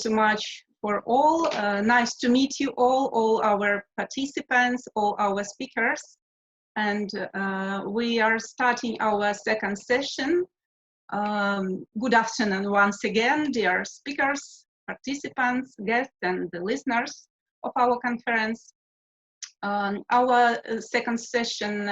so much for all. Nice to meet you all our participants, all our speakers. And we are starting our second session. Good afternoon once again, dear speakers, participants, guests, and the listeners of our conference. Our second session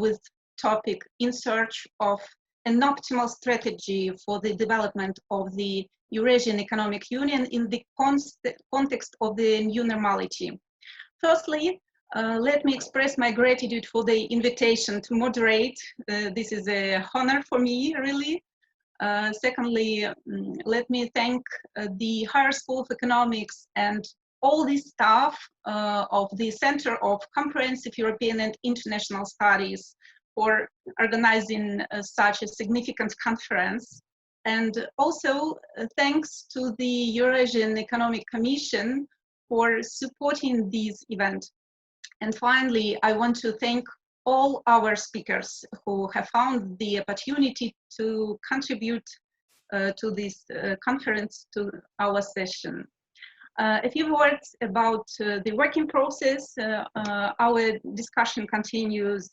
with topic in search of an optimal strategy for the development of the Eurasian Economic Union in the context of the new normality. Firstly, let me express my gratitude for the invitation to moderate. This is an honor for me, really. Secondly, let me thank the Higher School of Economics and all the staff of the Center of Comprehensive European and International Studies for organizing such a significant conference. And also thanks to the Eurasian Economic Commission for supporting this event. And finally, I want to thank all our speakers who have found the opportunity to contribute to this conference, to our session. A few words about the working process. Our discussion continues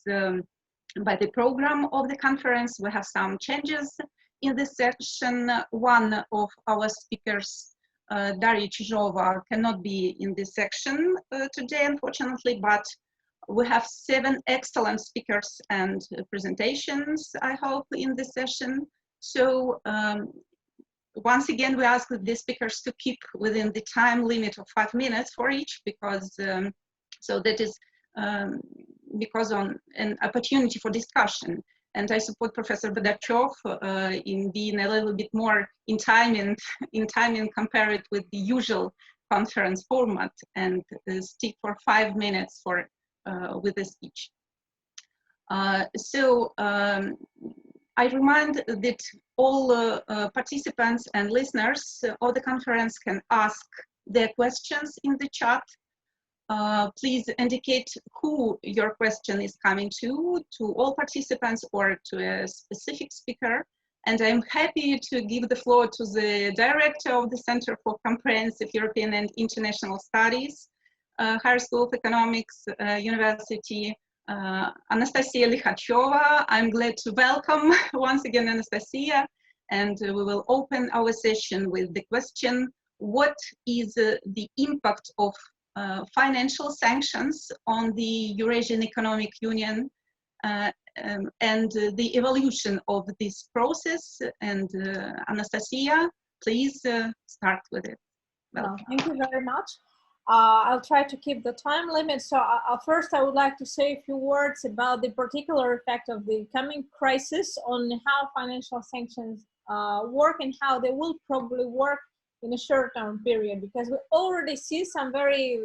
by the program of the conference. We have some changes in this session. One of our speakers, Likhacheva, cannot be in this section today, unfortunately, but we have 7 excellent speakers and presentations, I hope, in this session. So once again, we ask the speakers to keep within the time limit of 5 minutes for each, because so that is because on an opportunity for discussion. And I support Professor Likhacheva in being a little bit more in timing compared with the usual conference format, and stick for 5 minutes for with the speech. I remind that all participants and listeners of the conference can ask their questions in the chat. Please indicate who your question is coming to all participants or to a specific speaker. And I'm happy to give the floor to the director of the Center for Comprehensive European and International Studies, Higher School of Economics, University, Anastasia Likhacheva. I'm glad to welcome once again Anastasia, and we will open our session with the question: what is the impact of financial sanctions on the Eurasian Economic Union and the evolution of this process? And Anastasia, please start with it. Thank you very much. I'll try to keep the time limit. So first, I would like to say a few words about the particular effect of the coming crisis on how financial sanctions work and how they will probably work in a short-term period, because we already see some very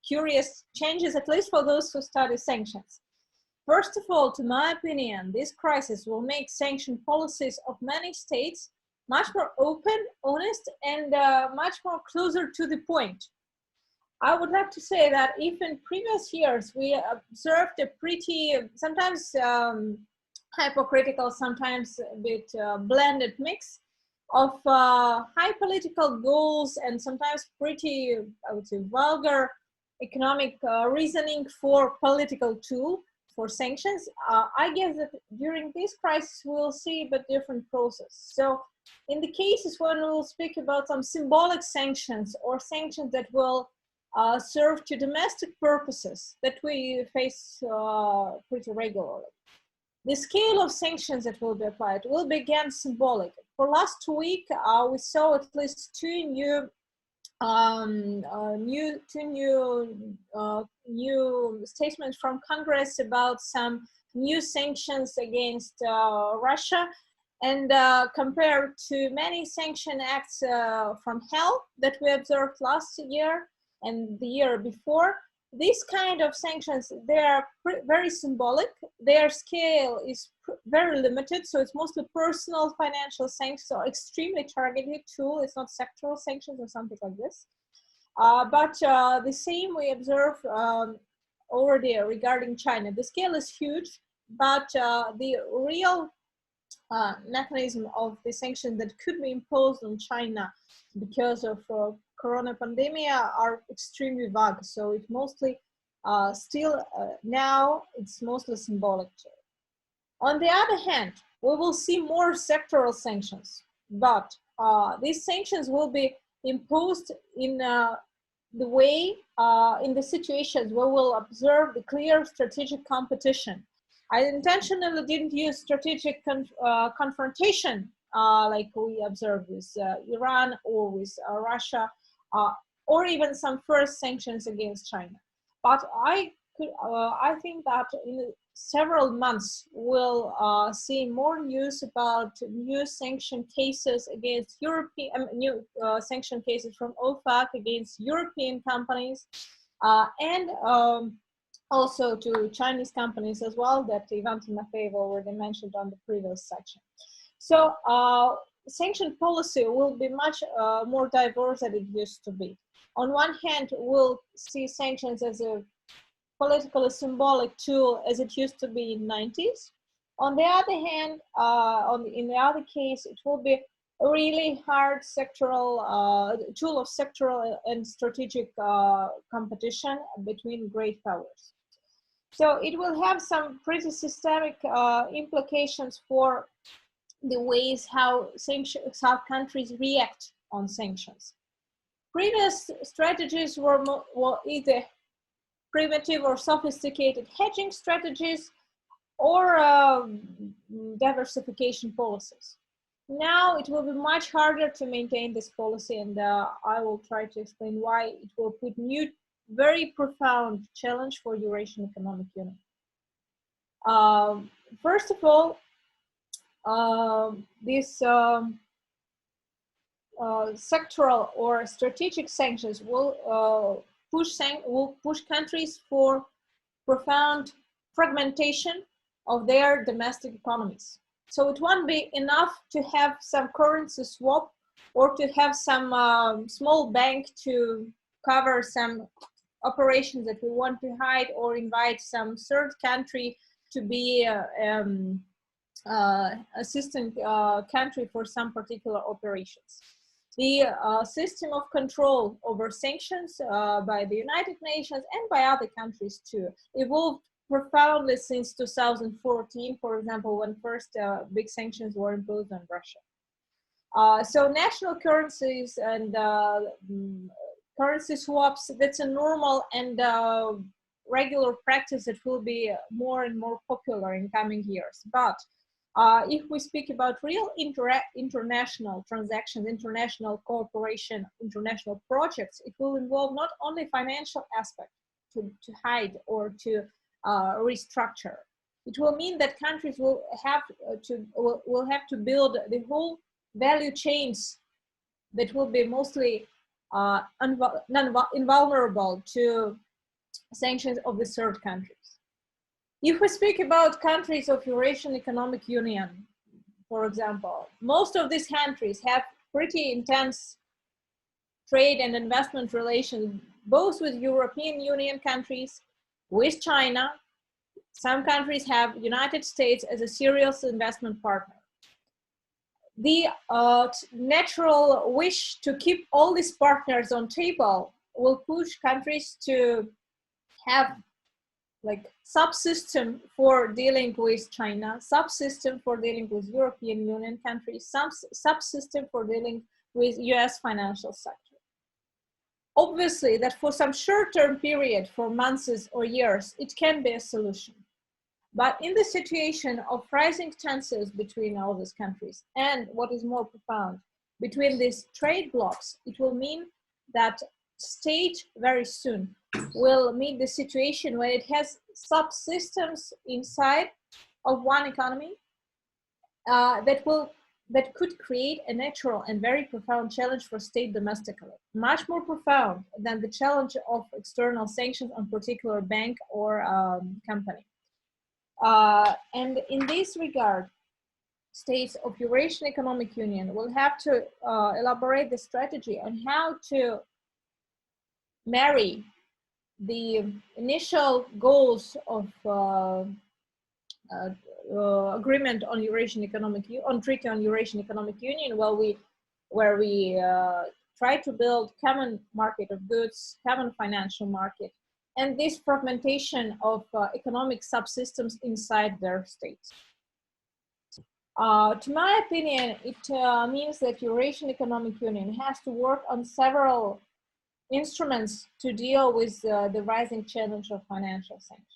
curious changes, at least for those who study sanctions. First of all, to my opinion, this crisis will make sanction policies of many states much more open, honest, and much more closer to the point. I would like to say that if in previous years we observed a pretty, sometimes hypocritical, sometimes a bit blended mix of high political goals and sometimes pretty, I would say, vulgar economic reasoning for political tool for sanctions, I guess that during this crisis we'll see a bit different process. So in the cases when we'll speak about some symbolic sanctions or sanctions that will serve to domestic purposes that we face pretty regularly, the scale of sanctions that will be applied will be again symbolic. For last week, we saw at least 2 new statements from Congress about some new sanctions against Russia, and compared to many sanction acts from hell that we observed last year and the year before, these kind of sanctions, they are very symbolic. Their scale is very limited, so it's mostly personal financial sanctions or extremely targeted tool. It's not sectoral sanctions or something like this. But the same we observe already regarding China. The scale is huge, but the real mechanism of the sanctions that could be imposed on China because of corona pandemic are extremely vague. So it mostly still now it's mostly symbolic. On the other hand, we will see more sectoral sanctions, but these sanctions will be imposed in the way, in the situations where we'll observe the clear strategic competition. I intentionally didn't use strategic confrontation like we observed with Iran or with Russia, or even some first sanctions against China. But I think that in several months we'll see more news about new sanction cases against European, new sanction cases from OFAC against European companies, and also to Chinese companies as well, that Ivan Timofeyev already mentioned on the previous section. So sanction policy will be much more diverse than it used to be. On one hand, we'll see sanctions as a politically symbolic tool as it used to be in the 90s. On the other hand, in the other case, it will be a really hard sectoral tool of sectoral and strategic competition between great powers. So it will have some pretty systemic implications for the ways how countries react on sanctions. Previous strategies were either primitive or sophisticated hedging strategies or diversification policies. Now it will be much harder to maintain this policy, and I will try to explain why it will put new, very profound challenge for Eurasian Economic Union. First of all, these sectoral or strategic sanctions will push countries for profound fragmentation of their domestic economies. So it won't be enough to have some currency swap or to have some small bank to cover some operations that we want to hide, or invite some third country to be assistant country for some particular operations. The system of control over sanctions by the United Nations and by other countries too evolved profoundly since 2014, for example, when first big sanctions were imposed on Russia. So national currencies and currency swaps, that's a normal and regular practice that will be more and more popular in coming years. But if we speak about real international transactions, international cooperation, international projects, it will involve not only financial aspect to hide or to restructure. It will mean that countries will have to build the whole value chains that will be mostly invulnerable to sanctions of the third countries. If we speak about countries of Eurasian Economic Union, for example, most of these countries have pretty intense trade and investment relations, both with European Union countries, with China. Some countries have United States as a serious investment partner. The natural wish to keep all these partners on table will push countries to have like subsystem for dealing with China, subsystem for dealing with European Union countries, subsystem for dealing with US financial sector. Obviously that for some short-term period, for months or years, it can be a solution. But in the situation of rising tensions between all these countries, and what is more profound, between these trade blocs, it will mean that state very soon will meet the situation where it has subsystems inside of one economy that could create a natural and very profound challenge for state domestically, much more profound than the challenge of external sanctions on particular bank or company. And in this regard, states of Eurasian Economic Union will have to elaborate the strategy on how to marry the initial goals of agreement on Treaty on Eurasian Economic Union, where we try to build common market of goods, common financial market, and this fragmentation of economic subsystems inside their states. To my opinion, it means that Eurasian Economic Union has to work on several instruments to deal with the rising challenge of financial sanctions.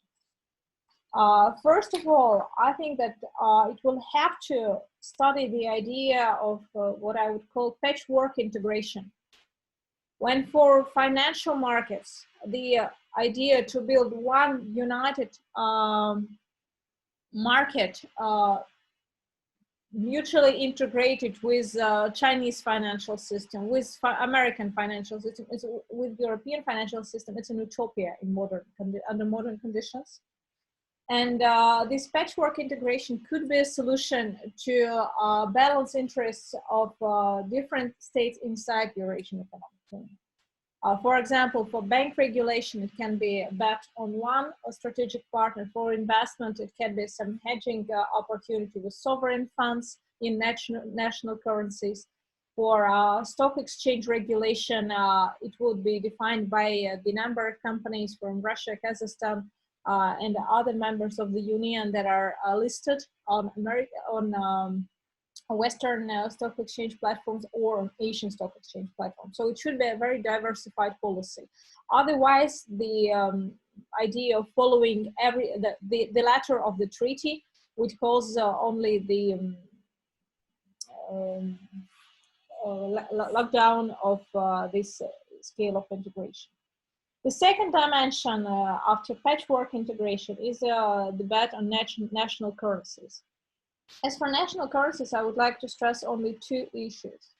First of all, I think that it will have to study the idea of what I would call patchwork integration. When for financial markets, the idea to build one united market mutually integrated with Chinese financial system, with American financial system, with European financial system, it's an utopia in under modern conditions. And this patchwork integration could be a solution to balance interests of different states inside Eurasian Economic Union. For example, for bank regulation, it can be a bet on one strategic partner. For investment, it can be some hedging opportunity with sovereign funds in national currencies. For stock exchange regulation, it would be defined by the number of companies from Russia, Kazakhstan, and other members of the union that are listed on Western stock exchange platforms or Asian stock exchange platforms. So it should be a very diversified policy. Otherwise, the idea of following the letter of the treaty would cause only the lockdown of this scale of integration. The second dimension after patchwork integration is the bet on national currencies. As for national currencies, I would like to stress only two issues.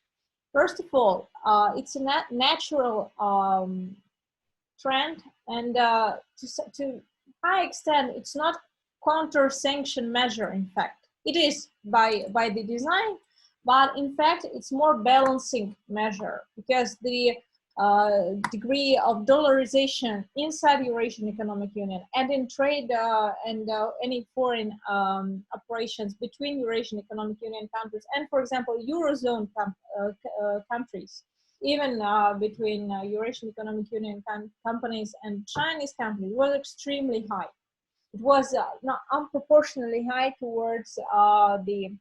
First of all, it's a natural trend, and to high extent, it's not counter-sanction measure, in fact. It is by the design, but in fact, it's more balancing measure, because the degree of dollarization inside Eurasian Economic Union and in trade and any foreign operations between Eurasian Economic Union countries and, for example, Eurozone countries, even between Eurasian Economic Union companies and Chinese companies, was extremely high. It was not unproportionately high towards the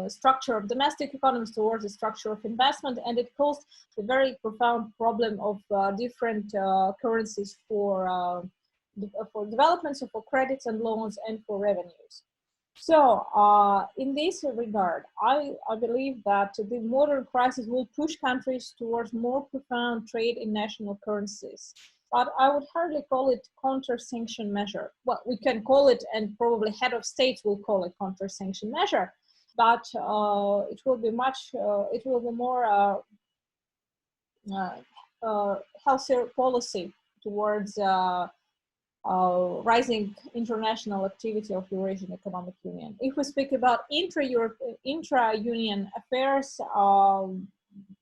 structure of domestic economies, towards the structure of investment, and it caused a very profound problem of different currencies for developments, so for credits and loans, and for revenues. So in this regard, I believe that the modern crisis will push countries towards more profound trade in national currencies. But I would hardly call it counter-sanction measure. Well, we can call it, and probably head of states will call it counter-sanction measure, but it will be more healthier policy towards rising international activity of Eurasian Economic Union. If we speak about intra-union affairs,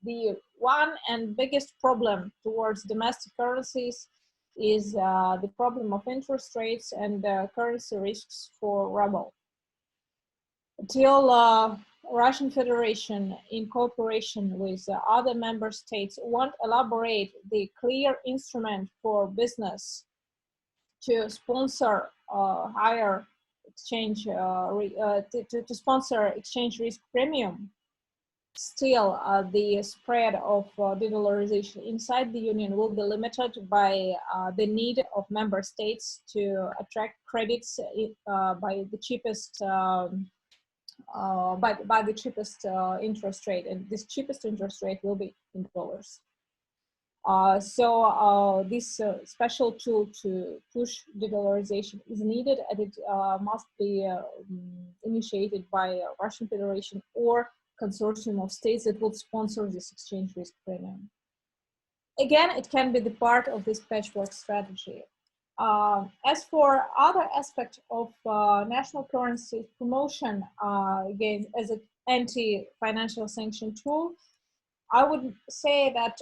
the one and biggest problem towards domestic currencies is the problem of interest rates and currency risks for ruble. Until Russian Federation, in cooperation with other member states, won't elaborate the clear instrument for business to sponsor higher exchange, to sponsor exchange risk premium, still the spread of de-dollarization inside the Union will be limited by the need of member states to attract credits by the cheapest interest rate, and this cheapest interest rate will be in dollars. So this special tool to push de-dollarization is needed, and it must be initiated by Russian Federation or consortium of states that would sponsor this exchange risk premium. Again, it can be the part of this patchwork strategy. As for other aspects of national currency promotion, again, as an anti-financial sanction tool, I would say that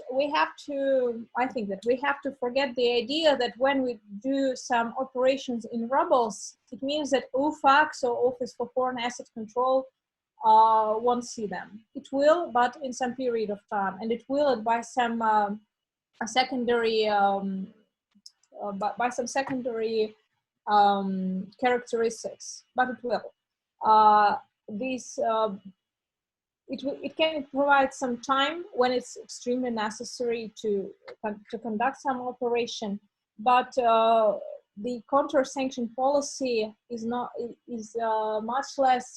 I think that we have to forget the idea that when we do some operations in rubles, It means that OFAC, so Office for Foreign Asset Control, won't see them. It will, but in some period of time, and it will by some secondary characteristics, but it will. It can provide some time when it's extremely necessary to conduct some operation, but the counter-sanction policy is much less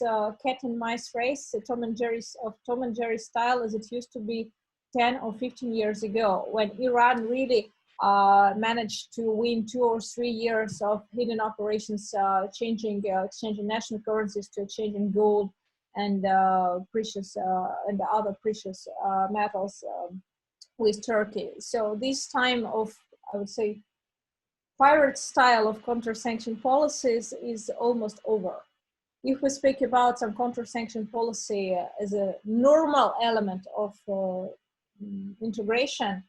cat and mice race, Tom and Jerry style, as it used to be 10 or 15 years ago, when Iran really managed to win 2 or 3 years of hidden operations, exchanging national currencies to exchanging gold and precious and other precious metals with Turkey. So this time of, I would say, pirate style of counter-sanction policies is almost over. If we speak about some counter-sanction policy as a normal element of integration,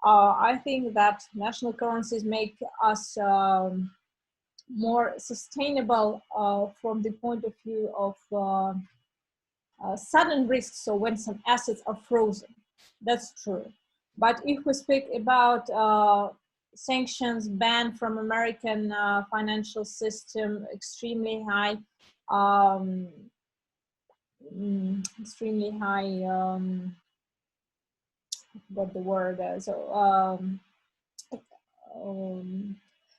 I think that national currencies make us more sustainable from the point of view of sudden risks, so when some assets are frozen. That's true. But if we speak about sanctions, ban from American financial system, extremely high, what the word is.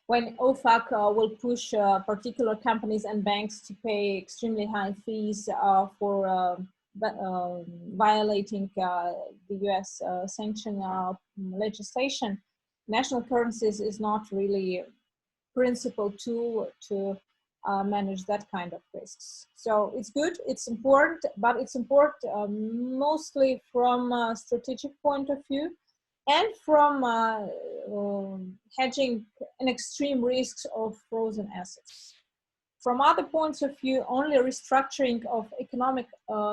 When OFAC will push particular companies and banks to pay extremely high fees for violating the US sanction legislation, national currencies is not really a principal tool to manage that kind of risks. So it's good, it's important, but it's important mostly from a strategic point of view and from hedging an extreme risks of frozen assets. From other points of view, only restructuring of economic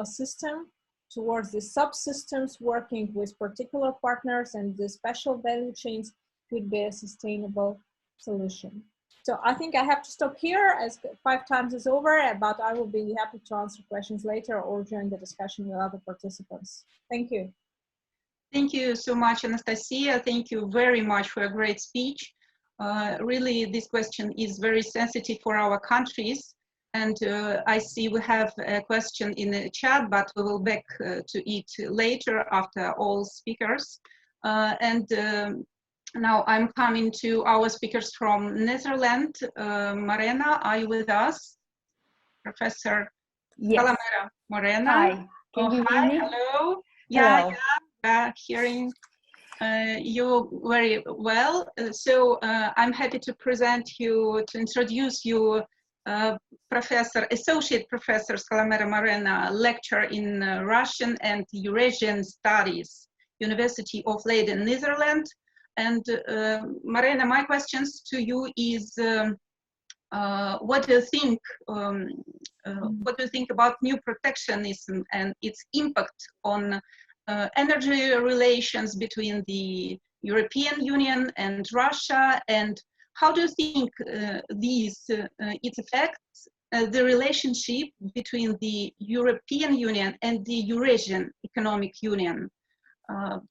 system towards the subsystems working with particular partners and the special value chains could be a sustainable solution. So I think I have to stop here as 5 times is over, but I will be happy to answer questions later or during the discussion with other participants. Thank you. Thank you so much, Anastasia. Thank you very much for a great speech. Really, this question is very sensitive for our countries. And I see we have a question in the chat, but we will back to it later after all speakers. Now I'm coming to our speakers from Netherlands. Marena, are you with us? Professor Calamera Morena. Hi, can you hear me? Hello. Hello. Yeah, hearing you very well. So I'm happy to present you, to introduce you, Associate Professor Calamera Morena, lecturer in Russian and Eurasian Studies, University of Leiden, Netherlands. And Marina, my questions to you is, what do you think? What do you think about new protectionism and its impact on energy relations between the European Union and Russia? And how do you think it affects the relationship between the European Union and the Eurasian Economic Union?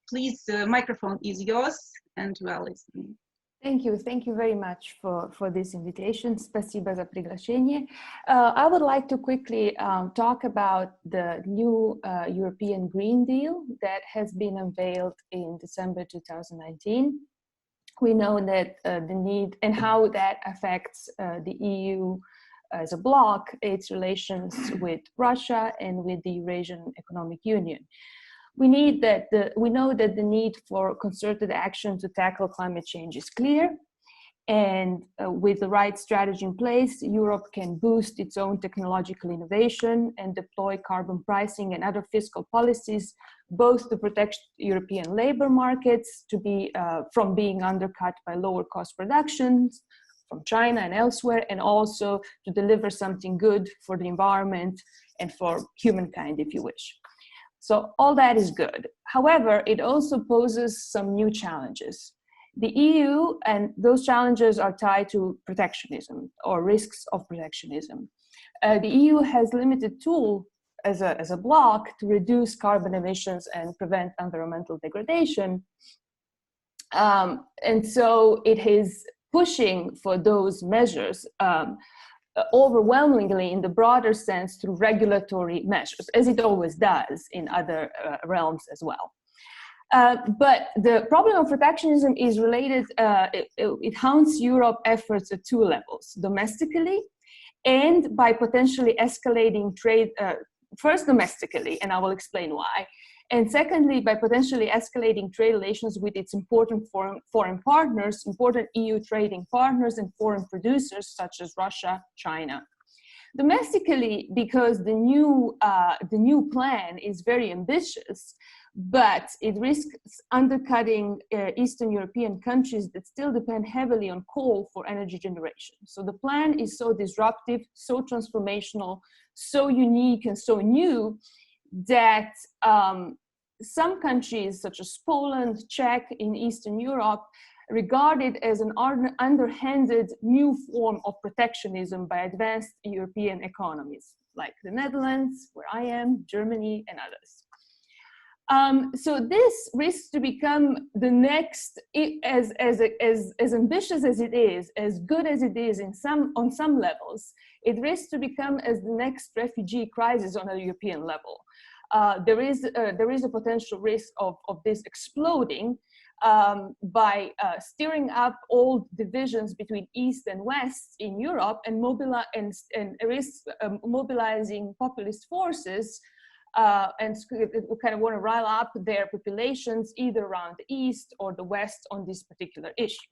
Please, the microphone is yours, and well listening. Thank you very much for this invitation. Спасибо за приглашение. I would like to quickly talk about the new European Green Deal that has been unveiled in December 2019. We know that the need and how that affects the EU as a bloc, its relations with Russia and with the Eurasian Economic Union. We know that the need for concerted action to tackle climate change is clear, and with the right strategy in place, Europe can boost its own technological innovation and deploy carbon pricing and other fiscal policies, both to protect European labor markets from being undercut by lower cost productions from China and elsewhere, and also to deliver something good for the environment and for humankind, if you wish. So all that is good. However, it also poses some new challenges. The EU, and those challenges are tied to protectionism or risks of protectionism. The EU has limited tool as a bloc to reduce carbon emissions and prevent environmental degradation. And so it is pushing for those measures overwhelmingly in the broader sense through regulatory measures, as it always does in other realms as well. But the problem of protectionism is related, it haunts Europe efforts at two levels: domestically and by potentially escalating trade, first domestically, and I will explain why, and secondly by potentially escalating trade relations with its important foreign partners, important EU trading partners and foreign producers such as Russia, China. Domestically, because the new plan is very ambitious, but it risks undercutting Eastern European countries that still depend heavily on coal for energy generation. So the plan is so disruptive, so transformational, so unique and so new that some countries such as Poland, Czech in Eastern Europe regard it as an underhanded new form of protectionism by advanced European economies like the Netherlands, where I am, Germany, and others. So this risks to become the next, as ambitious as it is, as good as it is on some levels, it risks to become as the next refugee crisis on a European level. There is a potential risk of this exploding by stirring up old divisions between East and West in Europe and risks mobilizing populist forces and kind of want to rile up their populations either around the East or the West on this particular issue.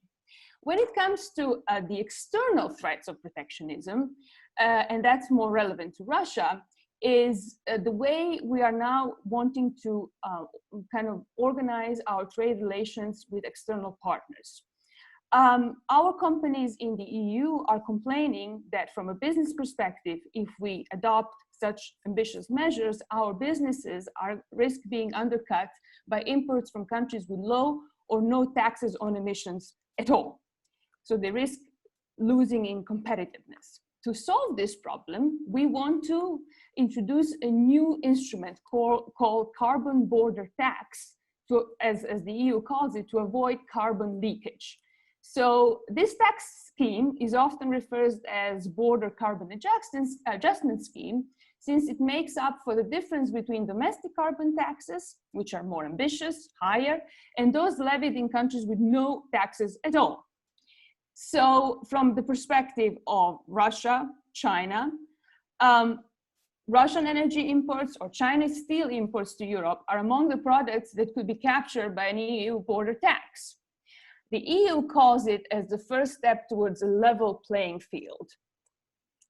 When it comes to the external threats of protectionism, and that's more relevant to Russia, is the way we are now wanting to kind of organize our trade relations with external partners. Our companies in the EU are complaining that from a business perspective, if we adopt such ambitious measures, our businesses are risk being undercut by imports from countries with low or no taxes on emissions at all. So they risk losing in competitiveness. To solve this problem, we want to introduce a new instrument called carbon border tax, as the EU calls it, to avoid carbon leakage. So this tax scheme is often referred as border carbon adjustment scheme, since it makes up for the difference between domestic carbon taxes, which are more ambitious, higher, and those levied in countries with no taxes at all. So from the perspective of Russia, China, Russian energy imports or Chinese steel imports to Europe are among the products that could be captured by an EU border tax. The EU calls it as the first step towards a level playing field.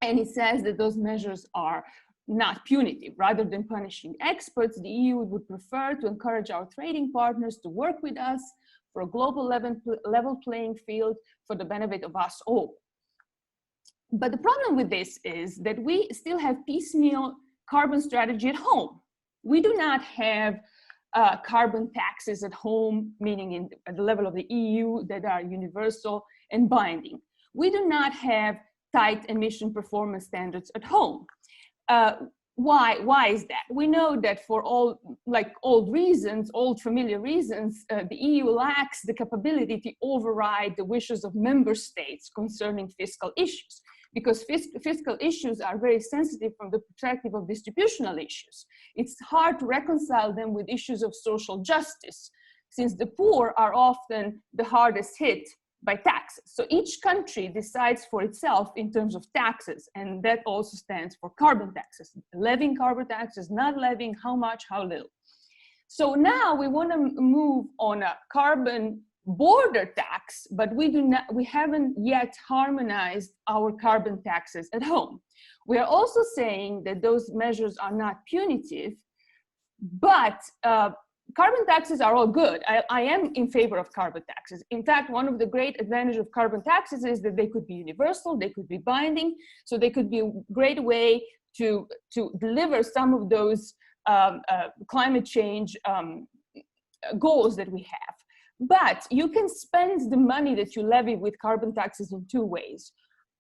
And it says that those measures are not punitive. Rather than punishing experts, the EU would prefer to encourage our trading partners to work with us for a global level playing field for the benefit of us all. But the problem with this is that we still have piecemeal carbon strategy at home. We do not have carbon taxes at home, meaning at the level of the EU, that are universal and binding. We do not have tight emission performance standards at home. Why is that? We know that for all old familiar reasons, the EU lacks the capability to override the wishes of member states concerning fiscal issues, because fiscal issues are very sensitive from the perspective of distributional issues. It's hard to reconcile them with issues of social justice, since the poor are often the hardest hit by taxes. So each country decides for itself in terms of taxes, and that also stands for carbon taxes. Levying carbon taxes, not levying, how much, how little. So now we want to move on a carbon border tax, but we haven't yet harmonized our carbon taxes at home. We are also saying that those measures are not punitive, but carbon taxes are all good. I am in favor of carbon taxes. In fact, one of the great advantages of carbon taxes is that they could be universal, they could be binding, so they could be a great way to deliver some of those climate change goals that we have. But you can spend the money that you levy with carbon taxes in two ways.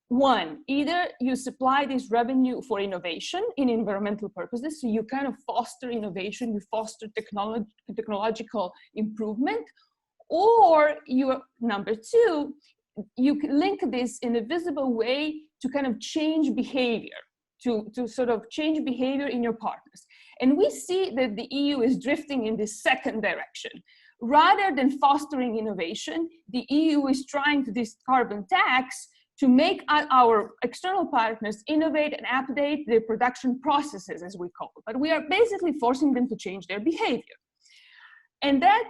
One, either you supply this revenue for innovation in environmental purposes, so you kind of foster innovation, you foster technological improvement, or you, number two, you can link this in a visible way to kind of change behavior, to sort of change behavior in your partners. And we see that the EU is drifting in this second direction. Rather than fostering innovation, the EU is trying to this carbon tax to make our external partners innovate and update their production processes, as we call it. But we are basically forcing them to change their behavior. And that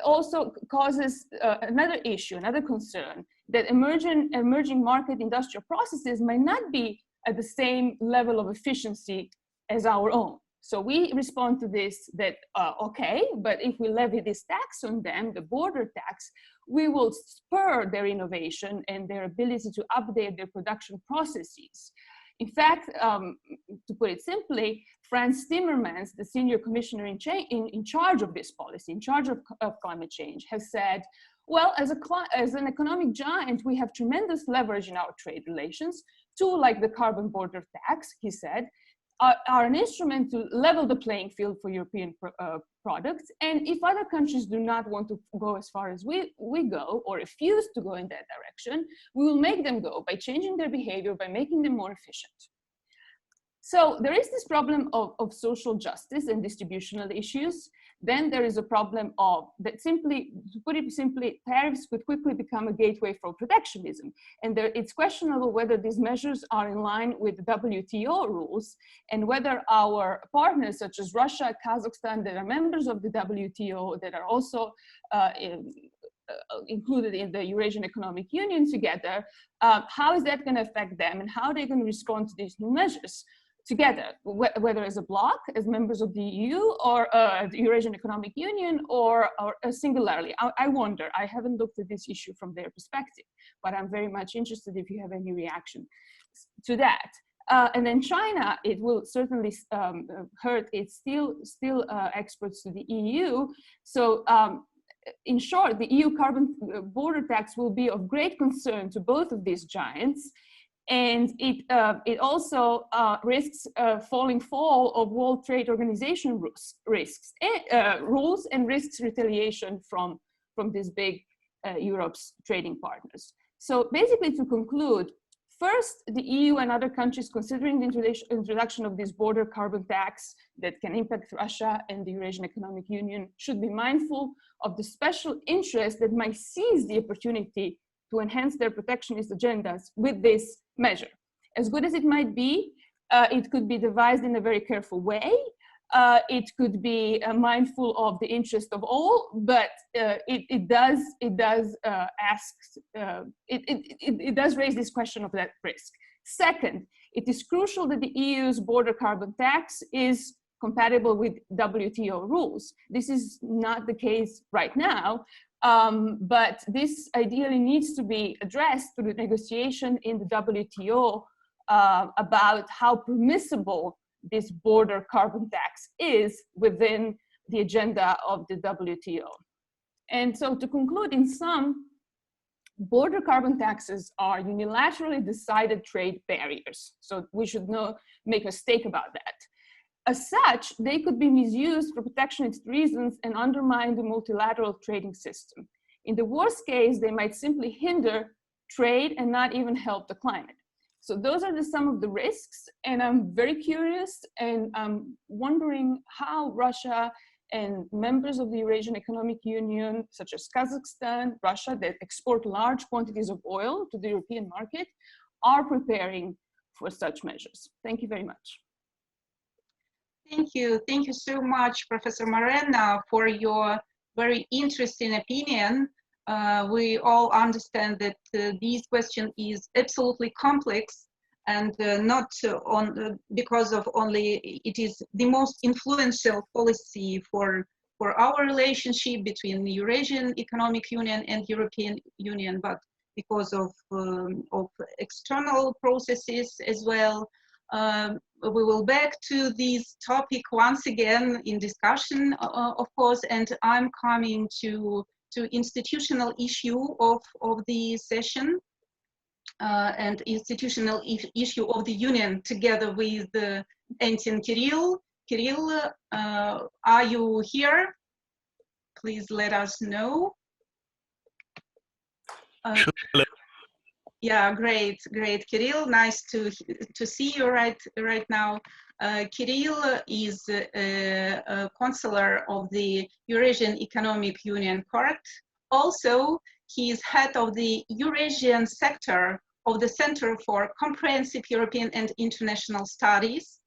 also causes another issue, another concern, that emerging market industrial processes might not be at the same level of efficiency as our own. So we respond to this that, okay, but if we levy this tax on them, the border tax, we will spur their innovation and their ability to update their production processes. In fact, to put it simply, Franz Timmermans, the senior commissioner in charge of this policy, in charge of climate change, has said, well, as an economic giant, we have tremendous leverage in our trade relations. Tools like the carbon border tax, he said, are an instrument to level the playing field for European products. And if other countries do not want to go as far as we go, or refuse to go in that direction, we will make them go by changing their behavior, by making them more efficient. So there is this problem of social justice and distributional issues. Then there is a problem of that, simply, to put it simply, tariffs could quickly become a gateway for protectionism. And it's questionable whether these measures are in line with WTO rules, and whether our partners such as Russia, Kazakhstan, that are members of the WTO, that are also included in the Eurasian Economic Union together, how is that going to affect them, and how are they going to respond to these new measures together, whether as a bloc, as members of the EU, or the Eurasian Economic Union, or singularly. I wonder, I haven't looked at this issue from their perspective, but I'm very much interested if you have any reaction to that. And then China, it will certainly hurt its still exports to the EU. So in short, the EU carbon border tax will be of great concern to both of these giants. And it also risks falling foul of World Trade Organization rules and risks retaliation from these big Europe's trading partners. So basically, to conclude, first, the EU and other countries considering the introduction of this border carbon tax that can impact Russia and the Eurasian Economic Union should be mindful of the special interest that might seize the opportunity to enhance their protectionist agendas with this measure. As good as it might be, it could be devised in a very careful way. It could be mindful of the interest of all, but it does raise this question of that risk. Second, it is crucial that the EU's border carbon tax is compatible with WTO rules. This is not the case right now. But this ideally needs to be addressed through the negotiation in the WTO about how permissible this border carbon tax is within the agenda of the WTO. And so to conclude, in sum, border carbon taxes are unilaterally decided trade barriers. So we should make a mistake about that. As such, they could be misused for protectionist reasons and undermine the multilateral trading system. In the worst case, they might simply hinder trade and not even help the climate. So those are some of the risks, and I'm very curious, and I'm wondering how Russia and members of the Eurasian Economic Union, such as Kazakhstan, Russia, that export large quantities of oil to the European market, are preparing for such measures. Thank you very much. Thank you so much, Professor Marena, for your very interesting opinion. We all understand that this question is absolutely complex, and not because of only it is the most influential policy for our relationship between the Eurasian Economic Union and European Union, but because of external processes as well. We will back to this topic once again in discussion, of course, and I'm coming to to institutional issue of the session and institutional issue of the Union together with Entin Kirill. Kirill, are you here? Please let us know. Sure. Yeah, great, Kirill. Nice to see you right now. Kirill is a counselor of the Eurasian Economic Union Court. Also, he is head of the Eurasian sector of the Center for Comprehensive European and International Studies.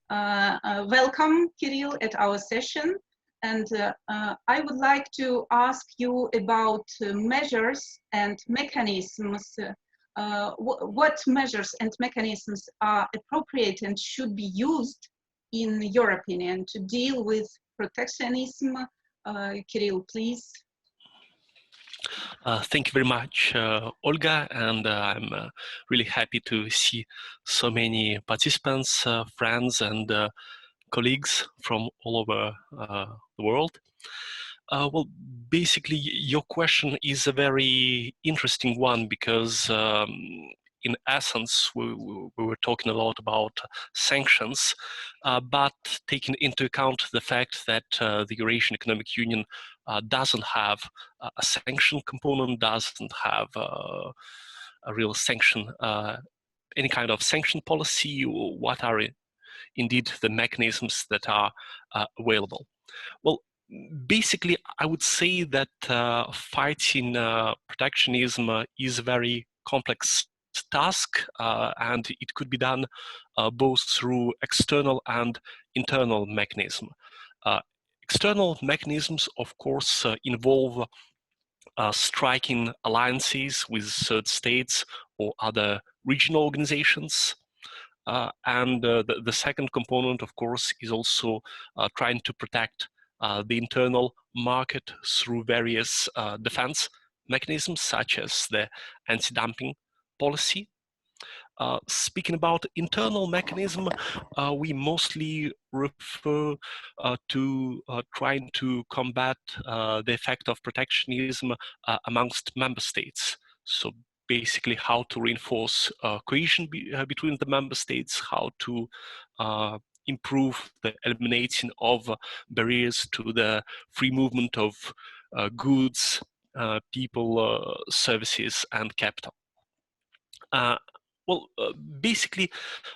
Welcome, Kirill, at our session. And I would like to ask you about measures and mechanisms. What measures and mechanisms are appropriate and should be used, in your opinion, to deal with protectionism? Kirill, please. Thank you very much, Olga, and I'm really happy to see so many participants, friends, and colleagues from all over the world. Well, basically, your question is a very interesting one because, in essence, we were talking a lot about sanctions, but taking into account the fact that the Eurasian Economic Union doesn't have a sanction component, doesn't have a real sanction, any kind of sanction policy. What are indeed the mechanisms that are available? Well, basically, I would say that fighting protectionism is a very complex task, and it could be done both through external and internal mechanisms. External mechanisms, of course, involve striking alliances with third states or other regional organizations. And the second component, of course, is also trying to protect the internal market through various defense mechanisms, such as the anti-dumping policy. Speaking about internal mechanism, we mostly refer to trying to combat the effect of protectionism amongst member states. So basically how to reinforce cohesion between the member states, how to improve the eliminating of barriers to the free movement of goods, people, services, and capital. Well, basically,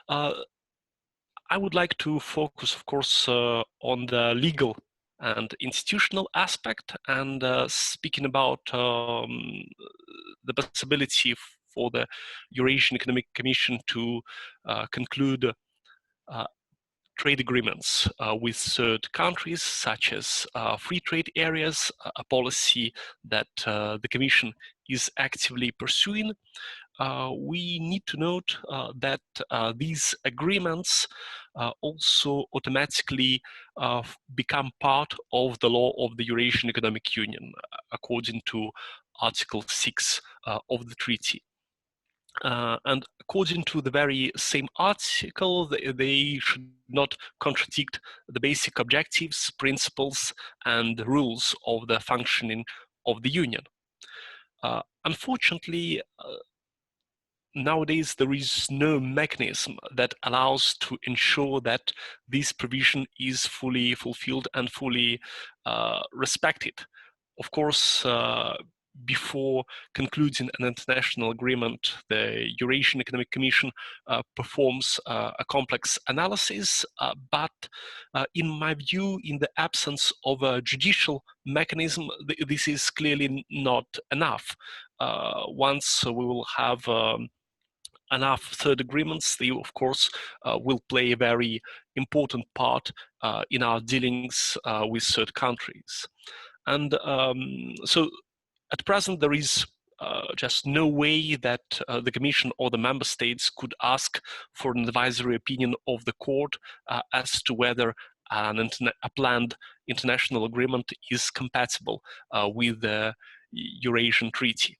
I would like to focus, of course, on the legal and institutional aspect, and speaking about the possibility for the Eurasian Economic Commission to conclude trade agreements with third countries, such as free trade areas, a policy that the Commission is actively pursuing. We need to note that these agreements also automatically become part of the law of the Eurasian Economic Union, according to Article 6 of the treaty. And according to the very same article, they should not contradict the basic objectives, principles, and rules of the functioning of the Union. Unfortunately, nowadays there is no mechanism that allows to ensure that this provision is fully fulfilled and fully respected. Of course, before concluding an international agreement, the Eurasian Economic Commission performs a complex analysis, but in my view, in the absence of a judicial mechanism, this is clearly not enough. Once we will have enough third agreements, they of course will play a very important part in our dealings with third countries. And so at present there is just no way that the Commission or the member states could ask for an advisory opinion of the court as to whether a planned international agreement is compatible with the Eurasian Treaty.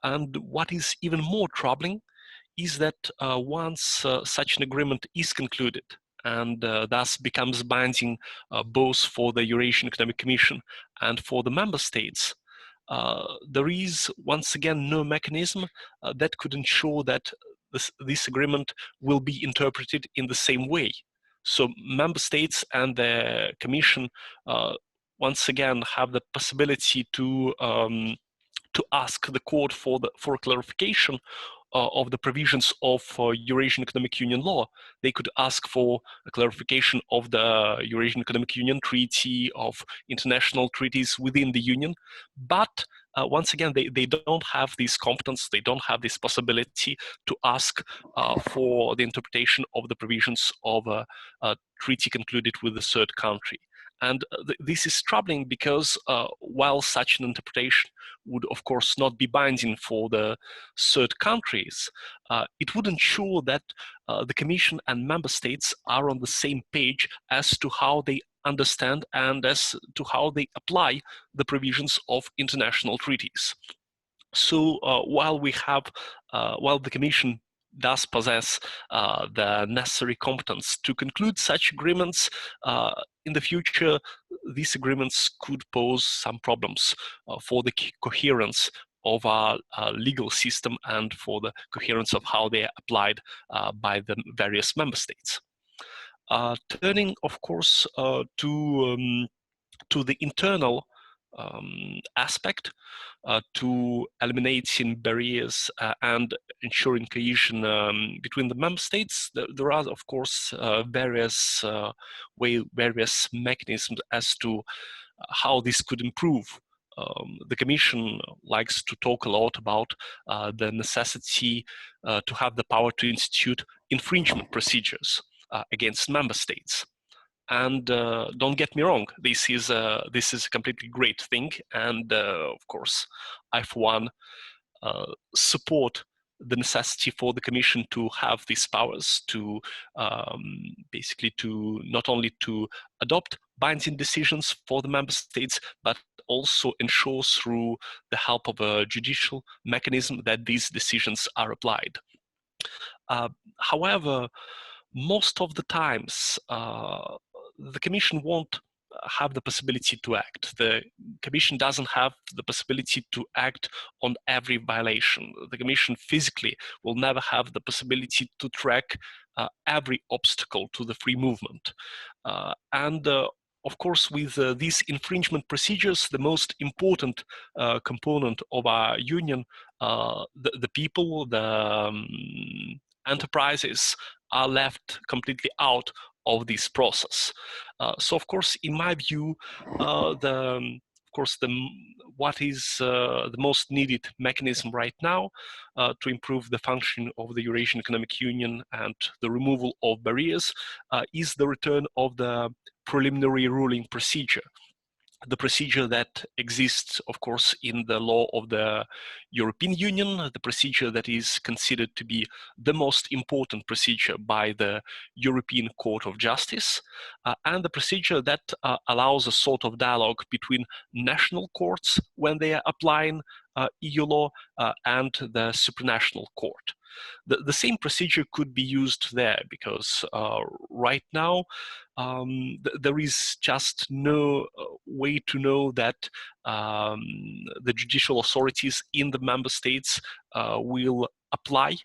And what is even more troubling is that once such an agreement is concluded and thus becomes binding both for the Eurasian Economic Commission and for the member states, there is once again no mechanism that could ensure that this agreement will be interpreted in the same way. So member states and the Commission once again have the possibility to ask the court for clarification of the provisions of Eurasian Economic Union law. They could ask for a clarification of the Eurasian Economic Union Treaty, of international treaties within the Union. But once again, they don't have this competence, they don't have this possibility to ask for the interpretation of the provisions of a treaty concluded with a third country. And this is troubling because while such an interpretation would, of course, not be binding for the third countries, it would ensure that the Commission and member states are on the same page as to how they understand and as to how they apply the provisions of international treaties. So while the Commission does possess the necessary competence to conclude such agreements, in the future, these agreements could pose some problems for the coherence of our legal system and for the coherence of how they are applied by the various member states. Turning, of course, to the internal aspect, to eliminating barriers and ensuring cohesion between the member states, there are, of course, various mechanisms as to how this could improve. The Commission likes to talk a lot about the necessity to have the power to institute infringement procedures against member states. And don't get me wrong, this is a completely great thing, and of course, I for one support the necessity for the Commission to have these powers to basically to not only to adopt binding decisions for the member states, but also ensure through the help of a judicial mechanism that these decisions are applied. However, most of the times, the Commission won't have the possibility to act. The Commission doesn't have the possibility to act on every violation. The Commission physically will never have the possibility to track every obstacle to the free movement. Of course, with these infringement procedures, the most important component of our union, the people, the enterprises, are left completely out of this process. So, of course, in my view, what is the most needed mechanism right now to improve the function of the Eurasian Economic Union and the removal of barriers is the return of the preliminary ruling procedure. The procedure that exists, of course, in the law of the European Union, the procedure that is considered to be the most important procedure by the European Court of Justice, and the procedure that allows a sort of dialogue between national courts when they are applying EU law and the supranational court. The same procedure could be used there because right now there is just no way to know that the judicial authorities in the member states will apply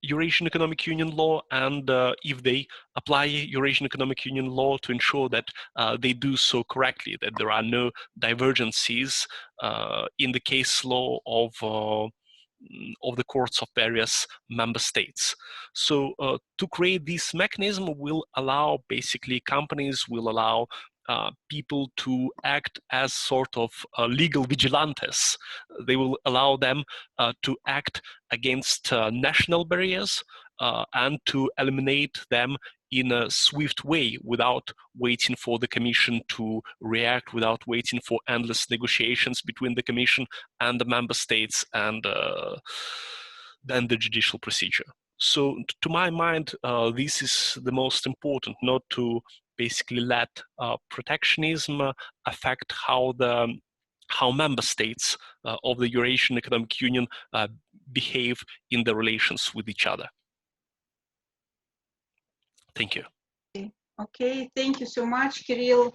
Eurasian Economic Union law, and if they apply Eurasian Economic Union law, to ensure that they do so correctly, that there are no divergences in the case law of the courts of various member states. So to create this mechanism will allow basically companies, will allow people to act as sort of legal vigilantes. They will allow them to act against national barriers and to eliminate them in a swift way without waiting for the Commission to react, without waiting for endless negotiations between the Commission and the member states and then the judicial procedure. So to my mind, this is the most important, not to basically let protectionism affect how member states of the Eurasian Economic Union behave in their relations with each other. Thank you. Okay, thank you so much, Kirill,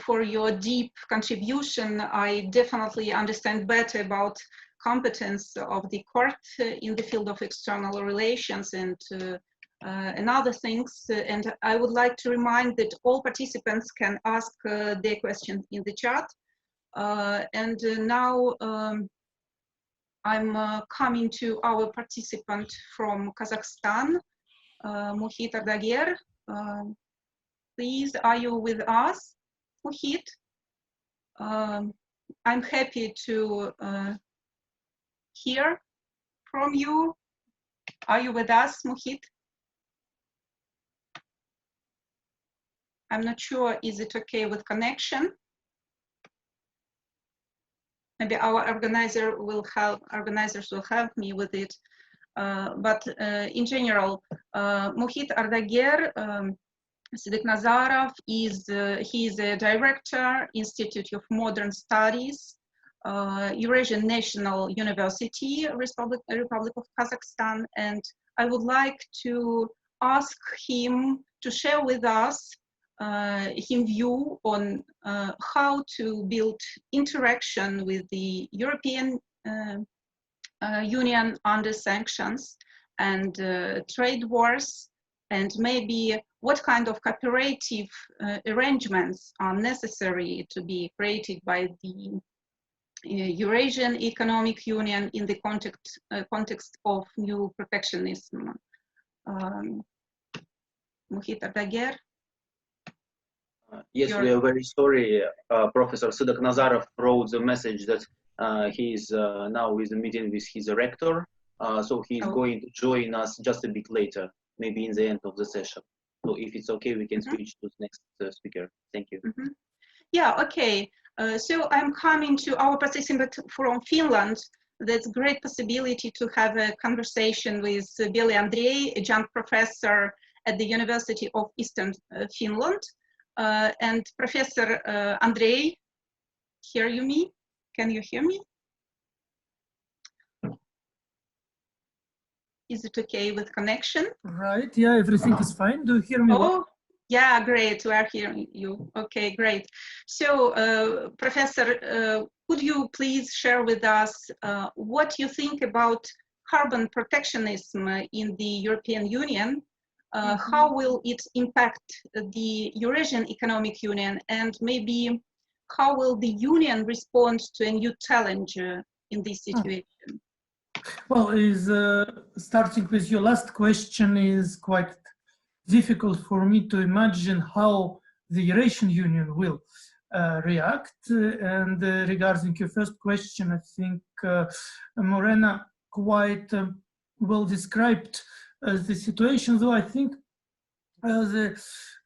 for your deep contribution. I definitely understand better about competence of the court in the field of external relations and other things. And I would like to remind that all participants can ask their questions in the chat. Now I'm coming to our participant from Kazakhstan, Muhit Ardager. Please, are you with us, Muhit? I'm happy to hear from you. Are you with us, Muhit? I'm not sure, is it okay with connection? Maybe our organizers will help me with it. But in general, Muhit Ardager, Sidek Nazarov he is a director, Institute of Modern Studies, Eurasian National University, Republic of Kazakhstan, and I would like to ask him to share with us his view on how to build interaction with the European Union under sanctions and trade wars, and maybe what kind of cooperative arrangements are necessary to be created by the Eurasian Economic Union in the context of new protectionism. Muhit Ardager? Yes, we are very sorry. Professor Sidek Nazarov wrote the message that he is now in a meeting with his rector, so he is going to join us just a bit later, maybe in the end of the session. So if it's okay, we can switch to the next speaker. Thank you. Yeah, okay. So I'm coming to our participant from Finland. That's a great possibility to have a conversation with Beli Andrei, adjunct professor at the University of Eastern Finland. And Professor Andrei, hear you me? Can you hear me? Is it okay with connection? Right, yeah, everything is fine. Do you hear me? Oh, yeah, great, we are hearing you. Okay, great. So, Professor, could you please share with us what you think about carbon protectionism in the European Union? How will it impact the Eurasian Economic Union, and maybe how will the Union respond to a new challenge in this situation? Well, starting with your last question is quite difficult for me to imagine how the Eurasian Union will react. And regarding your first question, I think Morena quite well described the situation, though I think the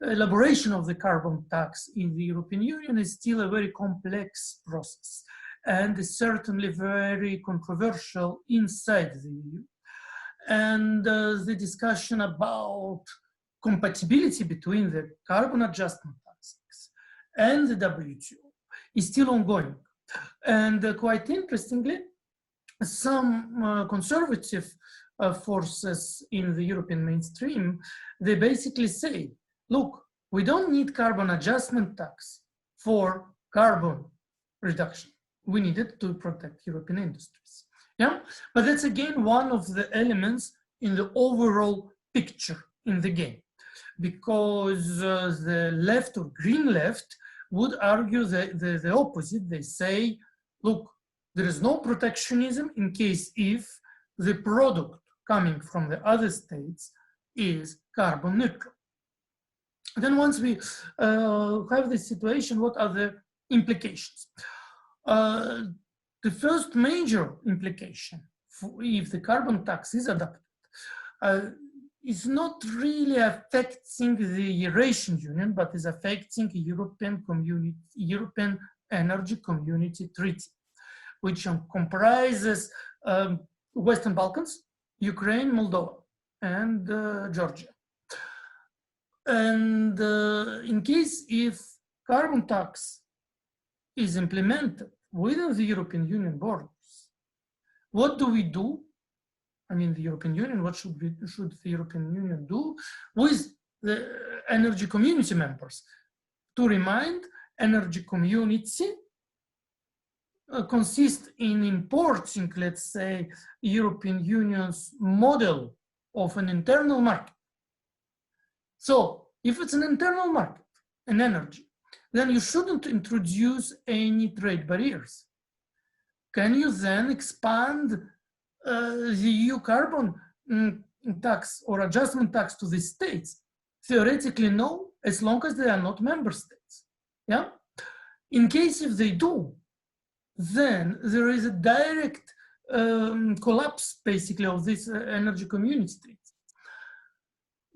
elaboration of the carbon tax in the European Union is still a very complex process and is certainly very controversial inside the EU. And the discussion about compatibility between the carbon adjustment taxes and the WTO is still ongoing. And quite interestingly, some conservative forces in the European mainstream, they basically say, look, we don't need carbon adjustment tax for carbon reduction. We need it to protect European industries. Yeah, but that's again one of the elements in the overall picture in the game, because the left or green left would argue the opposite. They say, look, there is no protectionism in case if the product coming from the other states is carbon neutral. Then once we have this situation, what are the implications? The first major implication, if the carbon tax is adopted, is not really affecting the Eurasian Union, but is affecting European Energy Community Treaty, which comprises Western Balkans, Ukraine, Moldova, and Georgia. And in case if carbon tax is implemented within the European Union borders, what do we do? I mean, the European Union, what should the European Union do with the energy community members. To remind, energy community consists in importing, let's say, European Union's model of an internal market. So if it's an internal market in energy, then you shouldn't introduce any trade barriers. Can you then expand the EU carbon tax or adjustment tax to the states? Theoretically, no, as long as they are not member states. Yeah. In case if they do, then there is a direct collapse, basically, of this energy community treaty.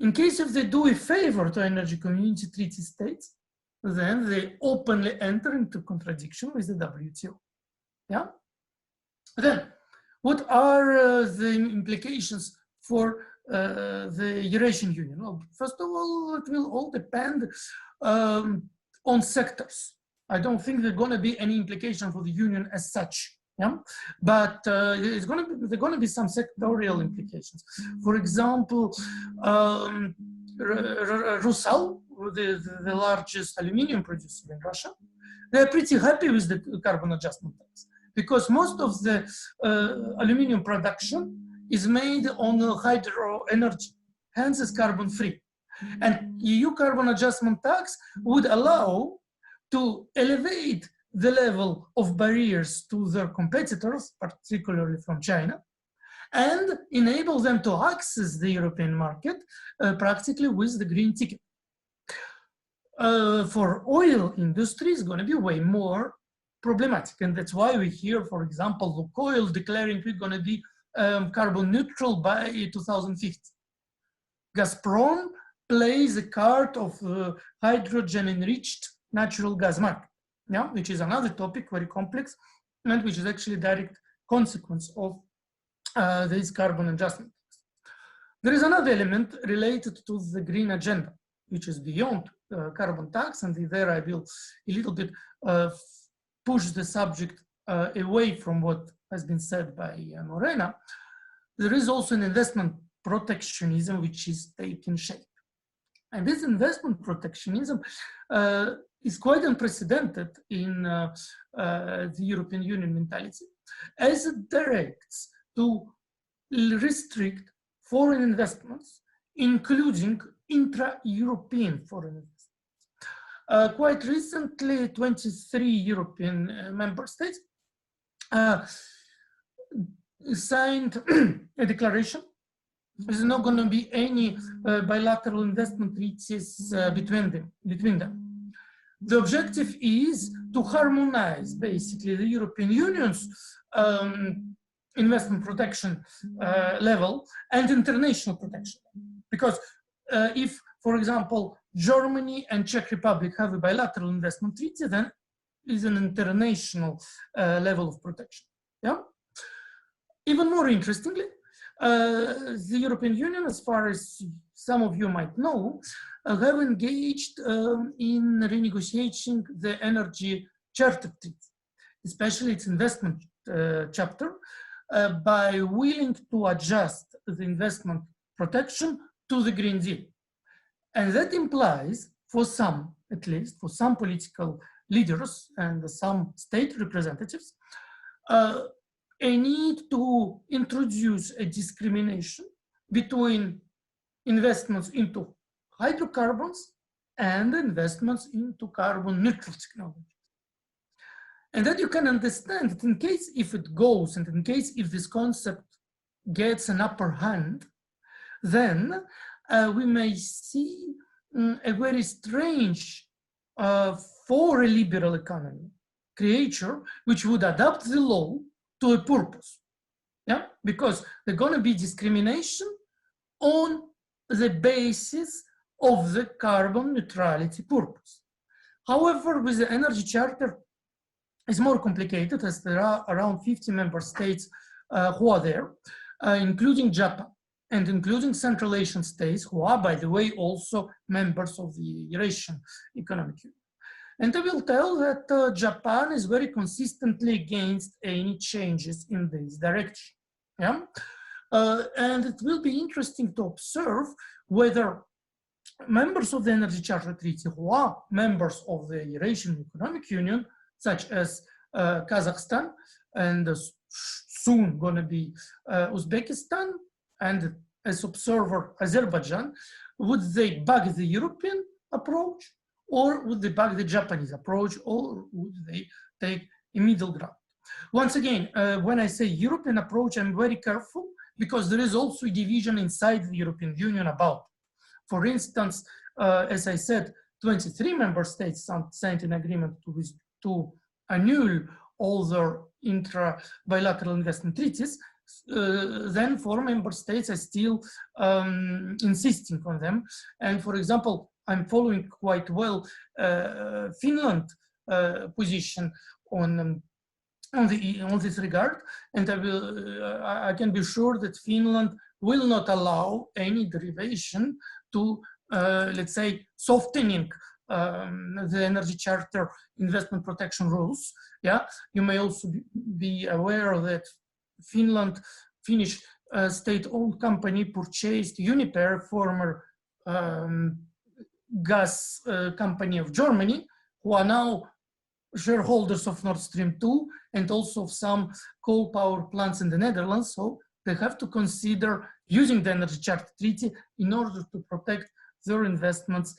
In case if they do a favor to energy community treaty states, then they openly enter into contradiction with the WTO. Yeah. Then, what are the implications for the Eurasian Union? Well, first of all, it will all depend on sectors. I don't think there's going to be any implication for the Union as such. Yeah, but there's going to be some sectorial implications. For example, Rusal, the largest aluminium producer in Russia, they're pretty happy with the carbon adjustment tax because most of the aluminium production is made on hydro energy, hence it's carbon free. And EU carbon adjustment tax would allow to elevate the level of barriers to their competitors, particularly from China, and enable them to access the European market practically with the green ticket. For oil industry, it's going to be way more problematic. And that's why we hear, for example, Lukoil declaring we're going to be carbon neutral by 2050. Gazprom plays a card of hydrogen-enriched natural gas market. Yeah, which is another topic, very complex, and which is actually a direct consequence of this carbon adjustment. There is another element related to the green agenda, which is beyond carbon tax, and there I will a little bit push the subject away from what has been said by Morena. There is also an investment protectionism which is taking shape. And this investment protectionism is quite unprecedented in the European Union mentality, as it directs to restrict foreign investments, including intra-European foreign investments. Quite recently, 23 European member states signed a declaration. There's not going to be any bilateral investment treaties between them. The objective is to harmonize basically the European Union's investment protection level and international protection. Because if, for example, Germany and Czech Republic have a bilateral investment treaty, then is an international level of protection. Yeah. Even more interestingly, the European Union, as far as some of you might know, have engaged in renegotiating the energy charter treaty, especially its investment chapter, by willing to adjust the investment protection to the Green Deal. And that implies, for some, at least, for some political leaders and some state representatives, a need to introduce a discrimination between investments into hydrocarbons and investments into carbon neutral technology. And that you can understand that in case if it goes, and in case if this concept gets an upper hand, then we may see a very strange for a liberal economy creature which would adapt the law to a purpose. Yeah, because there's going to be discrimination on the basis of the carbon neutrality purpose. However, with the energy charter, it's more complicated as there are around 50 member states who are there, including Japan and including Central Asian states who are, by the way, also members of the Eurasian Economic Union. And I will tell that Japan is very consistently against any changes in this direction. Yeah? And it will be interesting to observe whether members of the Energy Charter Treaty who are members of the Eurasian Economic Union, such as Kazakhstan and soon going to be Uzbekistan, and as observer Azerbaijan, would they back the European approach, or would they back the Japanese approach, or would they take a middle ground? Once again, when I say European approach, I'm very careful because there is also a division inside the European Union about. For instance, as I said, 23 member states signed an agreement to annul all their intra-bilateral investment treaties. Then 4 member states are still insisting on them. And for example, I'm following quite well Finland position on this regard, and I can be sure that Finland will not allow any derivation to, let's say, softening the Energy Charter investment protection rules. Yeah, you may also be aware that Finnish state-owned company purchased Uniper, former gas company of Germany, who are now shareholders of Nord Stream 2 and also of some coal power plants in the Netherlands. So they have to consider using the Energy Charter Treaty in order to protect their investments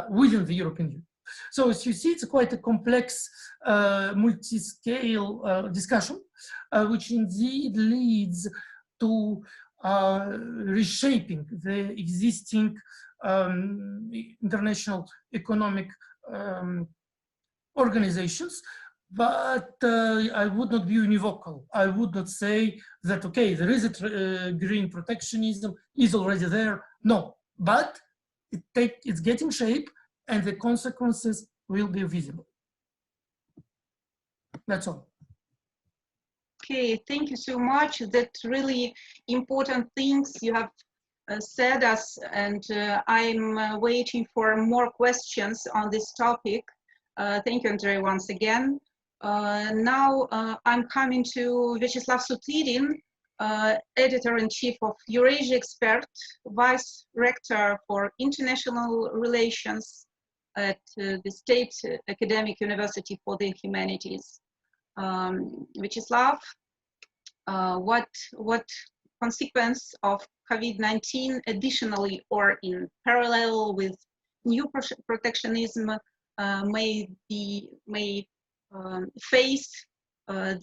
within the European Union. So as you see, it's quite a complex multi-scale discussion, which indeed leads to reshaping the existing international economic organizations, but I would not be univocal. I would not say that, okay, there is a green protectionism, is already there. No, but it's getting shape and the consequences will be visible. That's all. Okay, thank you so much. That's really important things you have said us, and I'm waiting for more questions on this topic. Thank you, Andrei, once again. Now I'm coming to Vyacheslav Sutidin, Editor-in-Chief of Eurasia Expert, Vice Rector for International Relations at the State Academic University for the Humanities. Vyacheslav, what consequence of COVID-19 additionally or in parallel with new protectionism may face the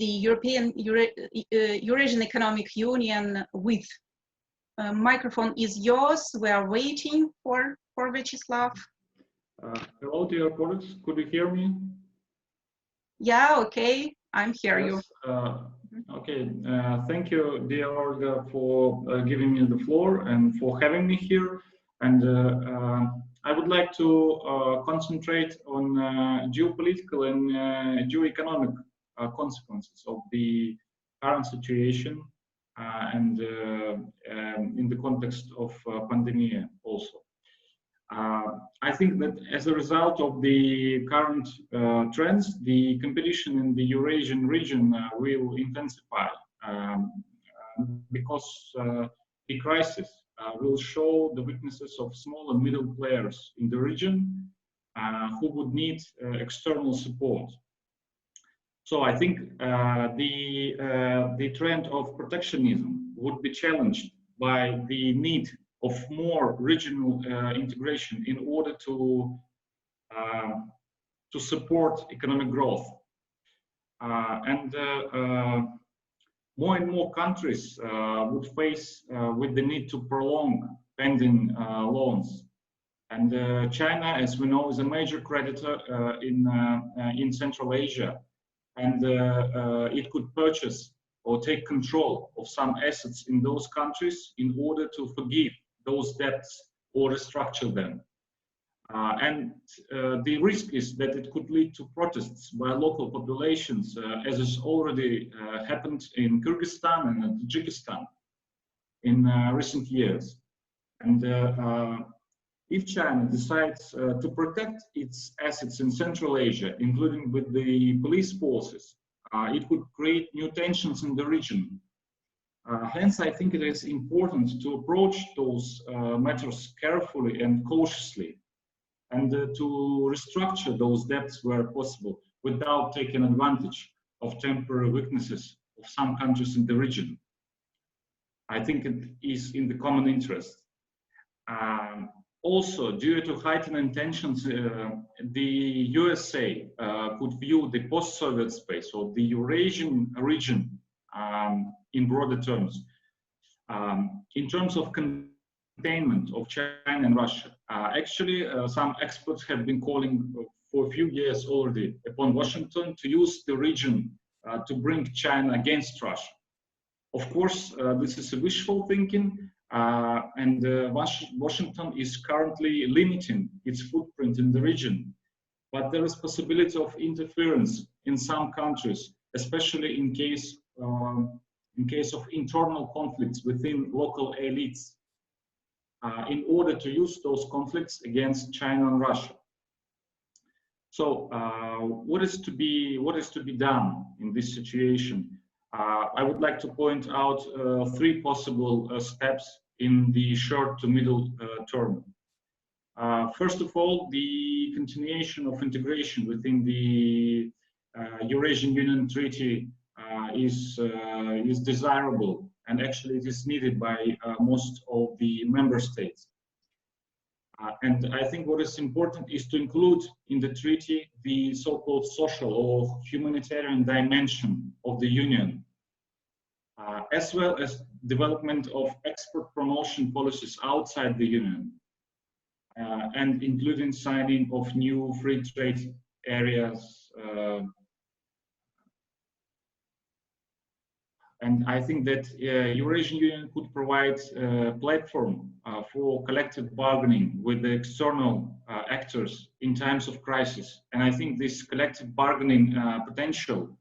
Eurasian Economic Union with? Microphone is yours. We are waiting for Vyacheslav. Hello, dear colleagues. Could you hear me? Yeah, okay. I'm hear you. Okay. Thank you, dear Olga, for giving me the floor and for having me here. And I would like to concentrate on geopolitical and geoeconomic consequences of the current situation and in the context of pandemic also. I think that as a result of the current trends, the competition in the Eurasian region will intensify because the crisis will show the weaknesses of small and middle players in the region who would need external support. So I think the trend of protectionism would be challenged by the need of more regional integration in order to support economic growth. And more countries would face with the need to prolong pending loans. And China, as we know, is a major creditor in Central Asia, and it could purchase or take control of some assets in those countries in order to forgive those debts or restructure them. And the risk is that it could lead to protests by local populations, as has already happened in Kyrgyzstan and Tajikistan in recent years. And if China decides to protect its assets in Central Asia, including with the police forces, it could create new tensions in the region. Hence, I think it is important to approach those matters carefully and cautiously, and to restructure those debts where possible without taking advantage of temporary weaknesses of some countries in the region. I think it is in the common interest. Also, due to heightened tensions, the USA could view the post-Soviet space or the Eurasian region in broader terms. In terms of containment of China and Russia, actually, some experts have been calling for a few years already upon Washington to use the region to bring China against Russia. Of course, this is a wishful thinking, and Washington is currently limiting its footprint in the region. But there is possibility of interference in some countries, especially in case of internal conflicts within local elites, in order to use those conflicts against China and Russia. So, what is to be done in this situation? I would like to point out 3 possible steps in the short to middle term. First of all, the continuation of integration within the Eurasian Union Treaty is desirable, and actually it is needed by most of the member states. And I think what is important is to include in the treaty the so-called social or humanitarian dimension of the Union, as well as development of export promotion policies outside the Union, and including signing of new free trade areas. And I think that Eurasian Union could provide a platform for collective bargaining with the external actors in times of crisis. And I think this collective bargaining potential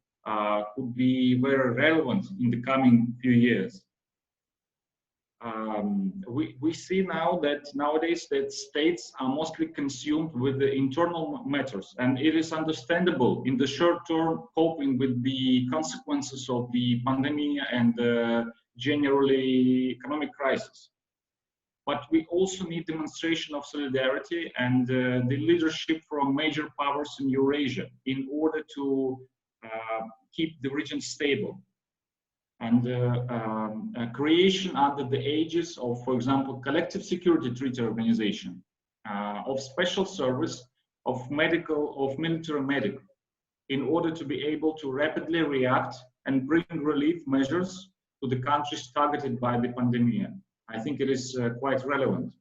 could be very relevant in the coming few years. We see now that nowadays that states are mostly consumed with the internal matters, and it is understandable in the short term coping with the consequences of the pandemic and generally economic crisis. But we also need demonstration of solidarity and the leadership from major powers in Eurasia in order to keep the region stable. And creation under the aegis of, for example, collective security treaty organization, of special service, of military medical, in order to be able to rapidly react and bring relief measures to the countries targeted by the pandemic. I think it is quite relevant.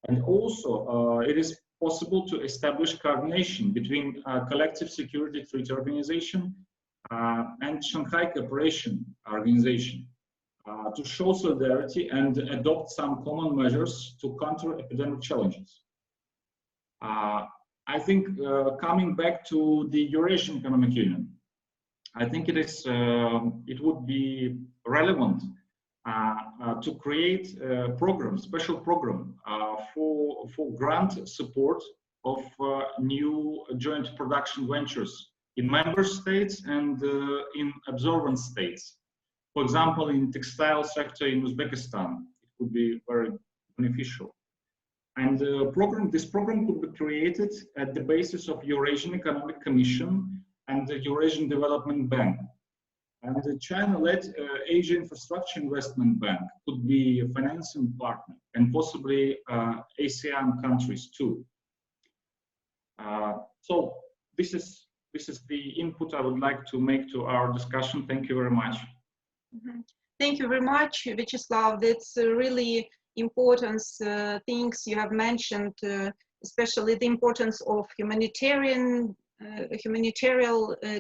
And also, it is possible to establish coordination between collective security treaty organization and Shanghai Cooperation Organization to show solidarity and adopt some common measures to counter epidemic challenges. I think coming back to the Eurasian Economic Union, I think it would be relevant to create a program, special program for grant support of new joint production ventures in member states and in observant states. For example, in textile sector in Uzbekistan, it would be very beneficial. And this program could be created at the basis of Eurasian Economic Commission and the Eurasian Development Bank. And the China-led Asia Infrastructure Investment Bank could be a financing partner, and possibly ASEAN countries too. So this is the input I would like to make to our discussion. Thank you very much. Mm-hmm. Thank you very much, Vyacheslav. That's really important things you have mentioned, especially the importance of humanitarian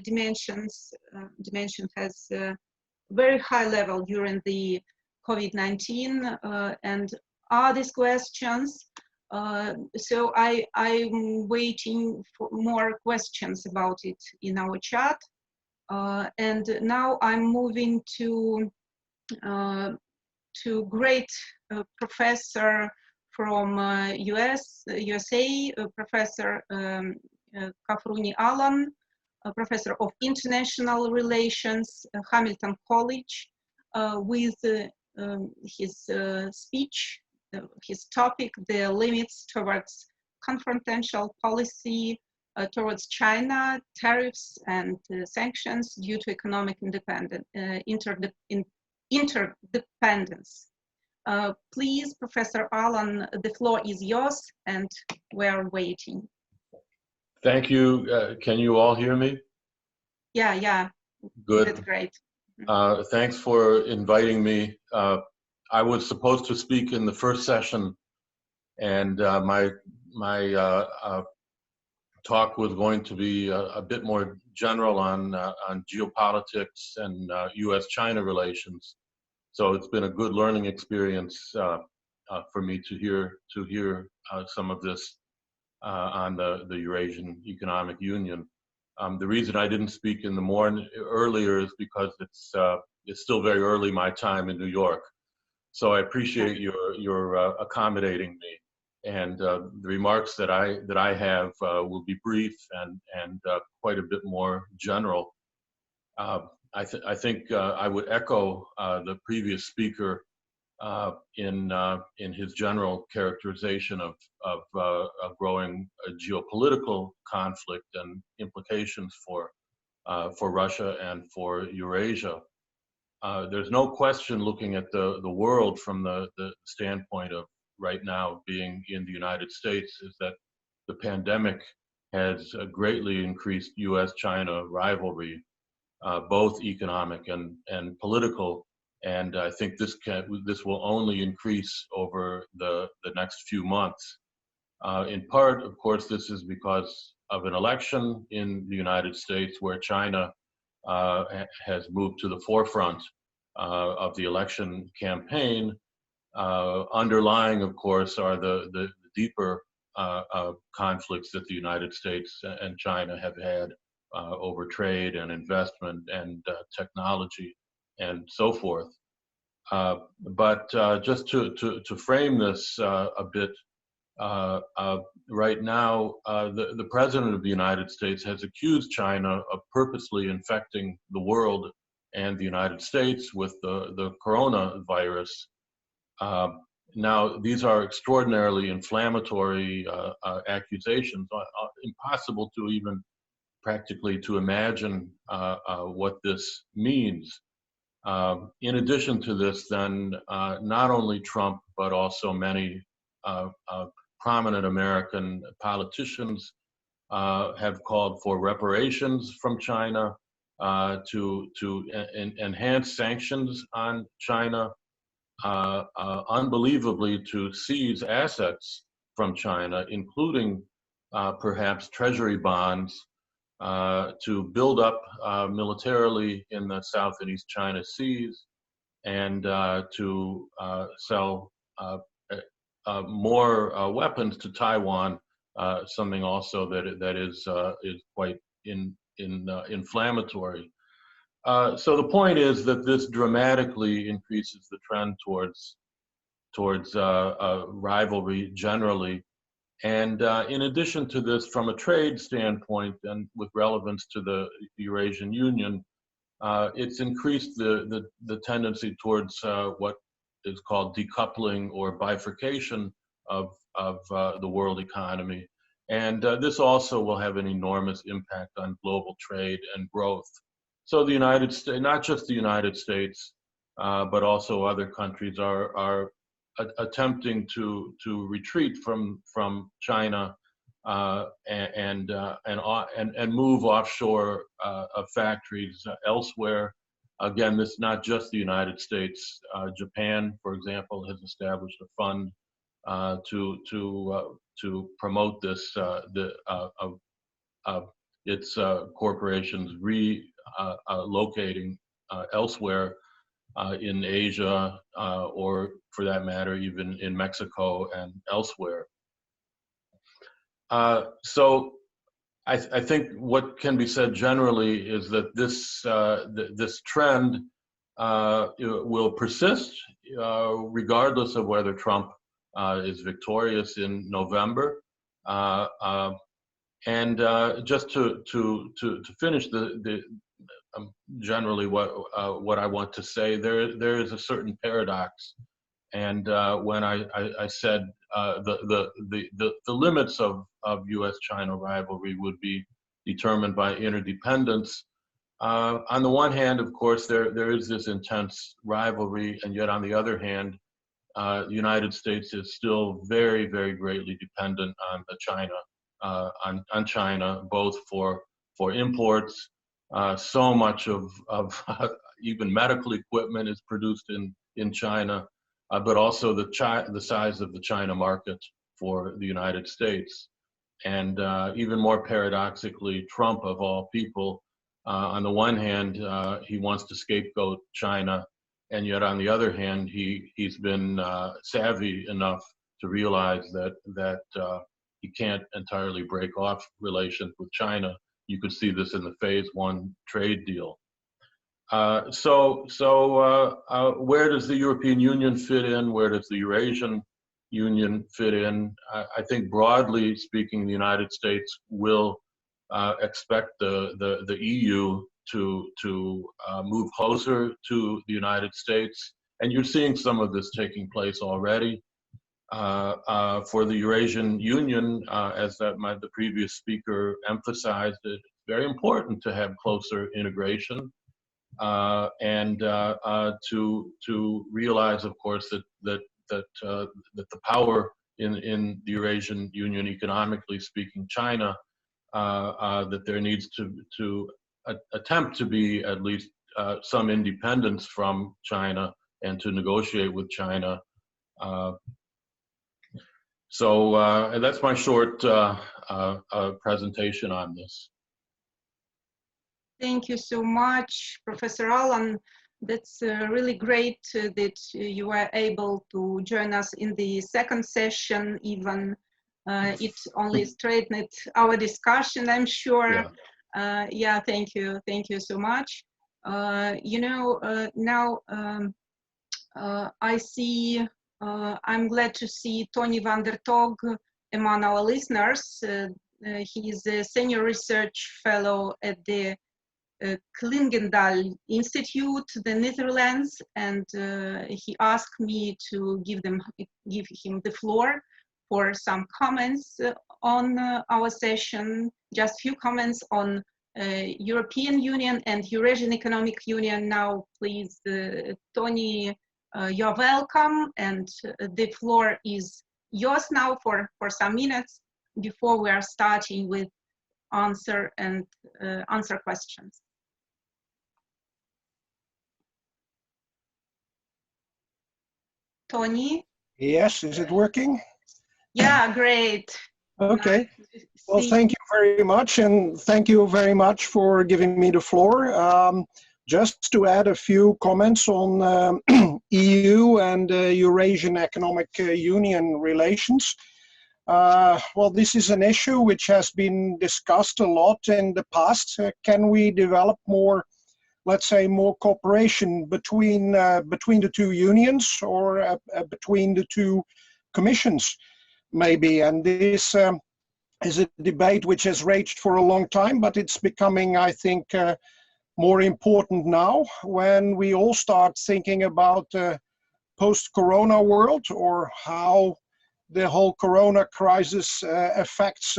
dimension has very high level during the COVID-19 and are these questions. So I'm waiting for more questions about it in our chat. And now I'm moving to great professor from USA, Professor Kafruni Alan, a professor of international relations, Hamilton College. with his speech, his topic, the limits towards confrontational policy towards China, tariffs and sanctions due to economic interdependence. Please, Professor Alan, the floor is yours, and we're waiting. Thank you. Can you all hear me? Yeah. Good. That's great. Thanks for inviting me. I was supposed to speak in the first session, and my talk was going to be a bit more general on geopolitics and U.S.-China relations. So it's been a good learning experience for me to hear some of this on the Eurasian Economic Union. The reason I didn't speak in the morning earlier is because it's still very early my time in New York. So I appreciate your accommodating me. And the remarks that I have will be brief and quite a bit more general. I think I would echo the previous speaker in his general characterization of growing geopolitical conflict and implications for Russia and for Eurasia. There's no question, looking at the world from the standpoint of right now being in the United States, is that the pandemic has greatly increased U.S.-China rivalry, both economic and political. And I think this will only increase over the next few months. In part, of course, this is because of an election in the United States where China has moved to the forefront of the election campaign. Underlying, of course, are the deeper conflicts that the United States and China have had over trade and investment and technology and so forth. But just to frame this a bit, right now, the President of the United States has accused China of purposely infecting the world and the United States with the coronavirus. Now, these are extraordinarily inflammatory accusations, impossible to even practically to imagine what this means. In addition to this, then, not only Trump, but also many prominent American politicians have called for reparations from China, to enhance sanctions on China, unbelievably to seize assets from China, including perhaps treasury bonds, to build up militarily in the South and East China Seas, and to sell more weapons to Taiwan, something also that is quite inflammatory. So the point is that this dramatically increases the trend towards rivalry generally. And in addition to this, from a trade standpoint and with relevance to the Eurasian Union, it's increased the tendency towards what is called decoupling or bifurcation of the world economy. And this also will have an enormous impact on global trade and growth. So the United States, not just the United States, but also other countries are attempting to retreat from China and move offshore factories elsewhere. Again, this is not just the United States. Japan, for example, has established a fund to promote this its corporations relocating elsewhere in Asia, or for that matter, even in Mexico and elsewhere. So I think what can be said generally is that this trend will persist regardless of whether Trump is victorious in November. And just to finish generally what I want to say. There is a certain paradox, and when I said the limits of U.S.-China rivalry would be determined by interdependence. On the one hand, of course, there is this intense rivalry, and yet on the other hand, the United States is still very, very greatly dependent on on China, both for imports. So much of even medical equipment is produced in China, but also the size of the China market for the United States. And even more paradoxically, Trump, of all people, on the one hand, he wants to scapegoat China, and yet on the other hand, he's been savvy enough to realize that he can't entirely break off relations with China. You could see this in the Phase 1 trade deal. So where does the European Union fit in? Where does the Eurasian Union fit in? I think broadly speaking, the United States will expect the EU to move closer to the United States, and you're seeing some of this taking place already. For the Eurasian Union, as the previous speaker emphasized, it's very important to have closer integration and to realize, of course, that the power in the Eurasian Union, economically speaking, China, that there needs to attempt to be at least some independence from China and to negotiate with China. So that's my short presentation on this. Thank you so much, Professor Alan. That's really great that you were able to join us in the second session. Even it only straightened our discussion, I'm sure. Yeah, thank you so much. You know, now I see, I'm glad to see Tony van der Tog among our listeners. He is a senior research fellow at the Klingendal Institute, the Netherlands, and he asked me to give him the floor for some comments on our session. Just few comments on European Union and Eurasian Economic Union. Now, please, Tony, you're welcome, and the floor is yours now for some minutes before we are starting with answer questions. Tony? Yes, is it working? Yeah, great. Okay. Well, thank you very much, and thank you very much for giving me the floor. Just to add a few comments on EU and Eurasian Economic Union relations. Well, this is an issue which has been discussed a lot in the past. Can we develop more, let's say, more cooperation between the two unions, or between the two commissions, maybe? And this is a debate which has raged for a long time, but it's becoming, I think, more important now when we all start thinking about post-corona world, or how the whole corona crisis affects,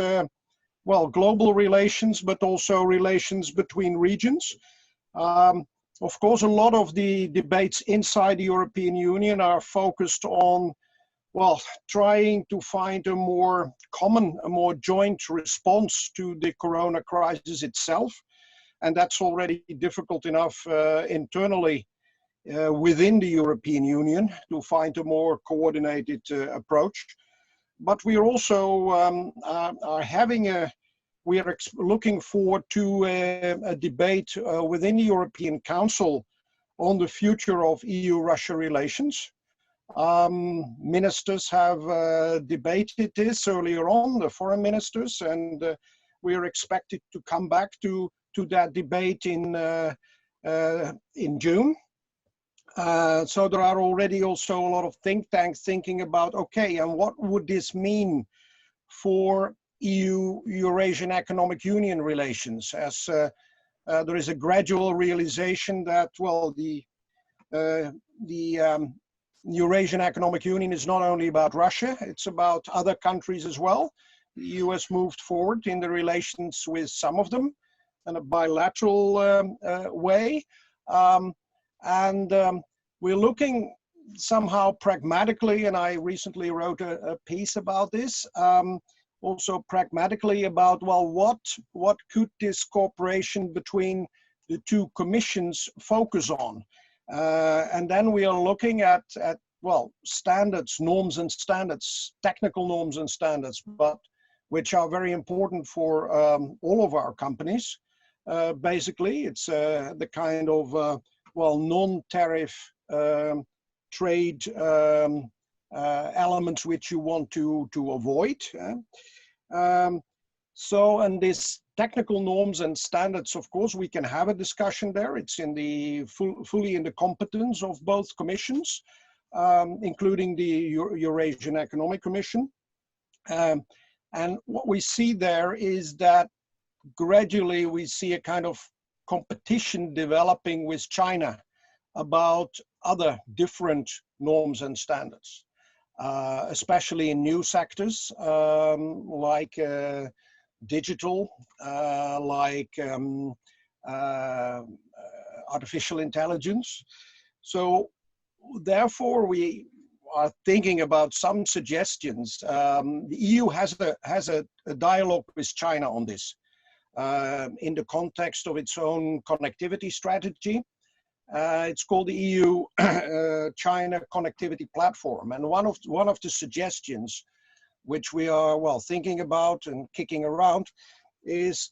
well, global relations, but also relations between regions. Of course, a lot of the debates inside the European Union are focused on, well, trying to find a more common, a more joint response to the corona crisis itself. And that's already difficult enough internally within the European Union to find a more coordinated approach. But we are also are having we are looking forward to a debate within the European Council on the future of EU-Russia relations. Ministers have debated this earlier on, the foreign ministers, and we are expected to come back to that debate in June. So there are already also a lot of think tanks thinking about, okay, and what would this mean for EU-Eurasian Economic Union relations? As there is a gradual realization that, well, the Eurasian Economic Union is not only about Russia, it's about other countries as well. The EU has moved forward in the relations with some of them in a bilateral way. We're looking somehow pragmatically, and I recently wrote a piece about this, also pragmatically about, well, what could this cooperation between the two commissions focus on? And then we are looking at well, standards, norms and standards, technical norms and standards, but which are very important for all of our companies. Basically, it's the kind of, well, non-tariff trade elements which you want to avoid. And this technical norms and standards, of course, we can have a discussion there. It's in the fully in the competence of both commissions, including the Eurasian Economic Commission. And what we see there is that gradually we see a kind of competition developing with China about other different norms and standards, especially in new sectors like digital, like artificial intelligence. So therefore we are thinking about some suggestions. The EU has a dialogue with China on this in the context of its own connectivity strategy. It's called the EU-China Connectivity Platform. And one of the suggestions which we are, well, thinking about and kicking around is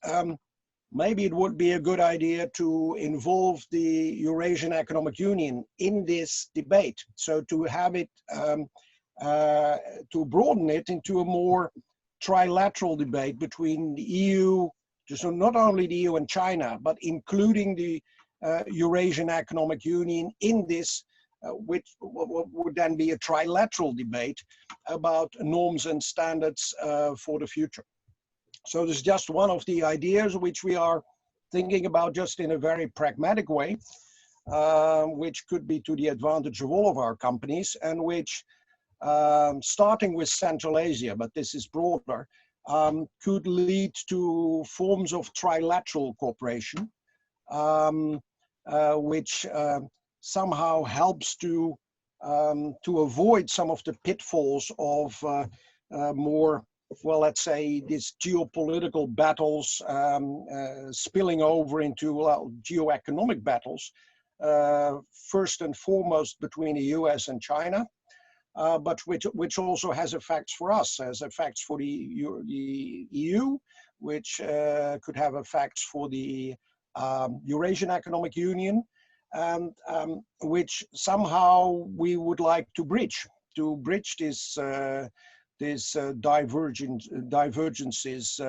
maybe it would be a good idea to involve the Eurasian Economic Union in this debate. So to have it, to broaden it into a more trilateral debate between the EU, so not only the EU and China, but including the Eurasian Economic Union in this, which would then be a trilateral debate about norms and standards for the future. So this is just one of the ideas which we are thinking about just in a very pragmatic way, which could be to the advantage of all of our companies, and which, starting with Central Asia, but this is broader, could lead to forms of trilateral cooperation, which somehow helps to avoid some of the pitfalls of more, well, let's say, these geopolitical battles spilling over into, well, geoeconomic battles, first and foremost between the US and China, but which also has effects for us, has effects for the EU, which could have effects for the Eurasian Economic Union, and which somehow we would like to bridge this divergences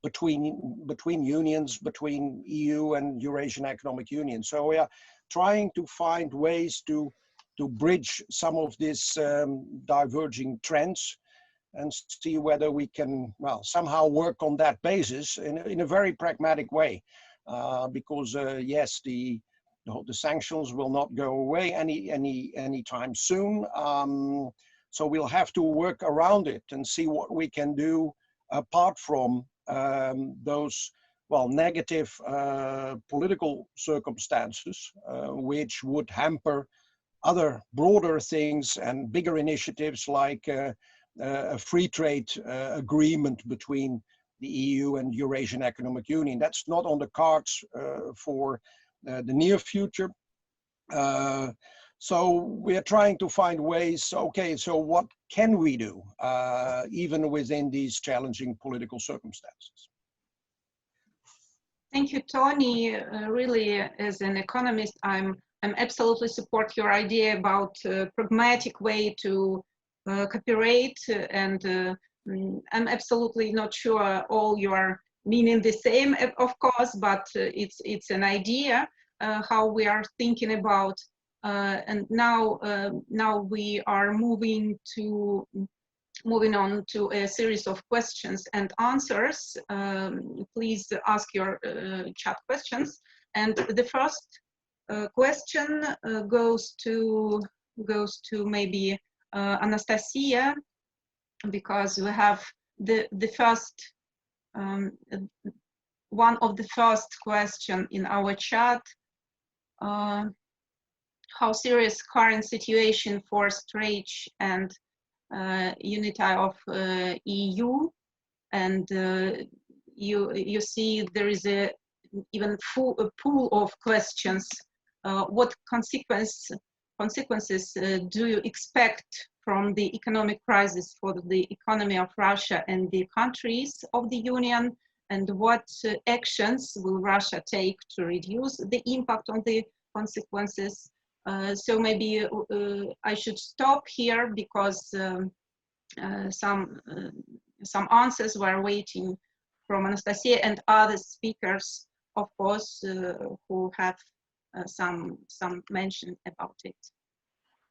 between unions, between EU and Eurasian Economic Union. So we are trying to find ways to bridge some of these diverging trends and see whether we can, well, somehow work on that basis in a very pragmatic way. Because yes, the sanctions will not go away anytime soon. So we'll have to work around it and see what we can do apart from those, well, negative political circumstances, which would hamper other broader things and bigger initiatives like a free trade agreement between the EU and Eurasian Economic Union. That's not on the cards for the near future. So we're trying to find ways, okay, so what can we do, even within these challenging political circumstances? Thank you, Tony. Really, as an economist, I'm absolutely support your idea about a pragmatic way to cooperate, and I'm absolutely not sure all you are meaning the same, of course, but it's an idea how we are thinking about, and now we are moving to moving on to a series of questions and answers. Please ask your chat questions. And the first question goes to maybe Anastasia, because we have the first one of the first question in our chat. How serious current situation for stretch and unity of EU, and you see there is a pool of questions. What consequences do you expect from the economic crisis for the economy of Russia and the countries of the Union, and what actions will Russia take to reduce the impact on the consequences? So maybe I should stop here, because some answers were waiting from Anastasia and other speakers, of course, who have some mention about it.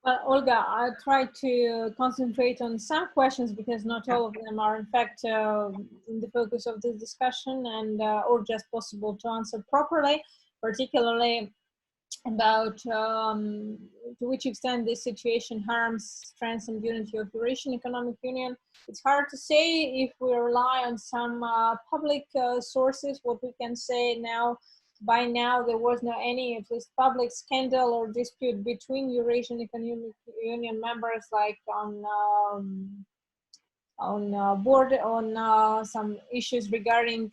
Well, Olga, I try to concentrate on some questions, because not all of them are in fact in the focus of this discussion, and or just possible to answer properly, particularly about to which extent this situation harms strength and unity of Eurasian Economic Union. It's hard to say if we rely on some public sources. What we can say now, by now, there was no any, at least, public scandal or dispute between Eurasian Economic Union members, like on some issues regarding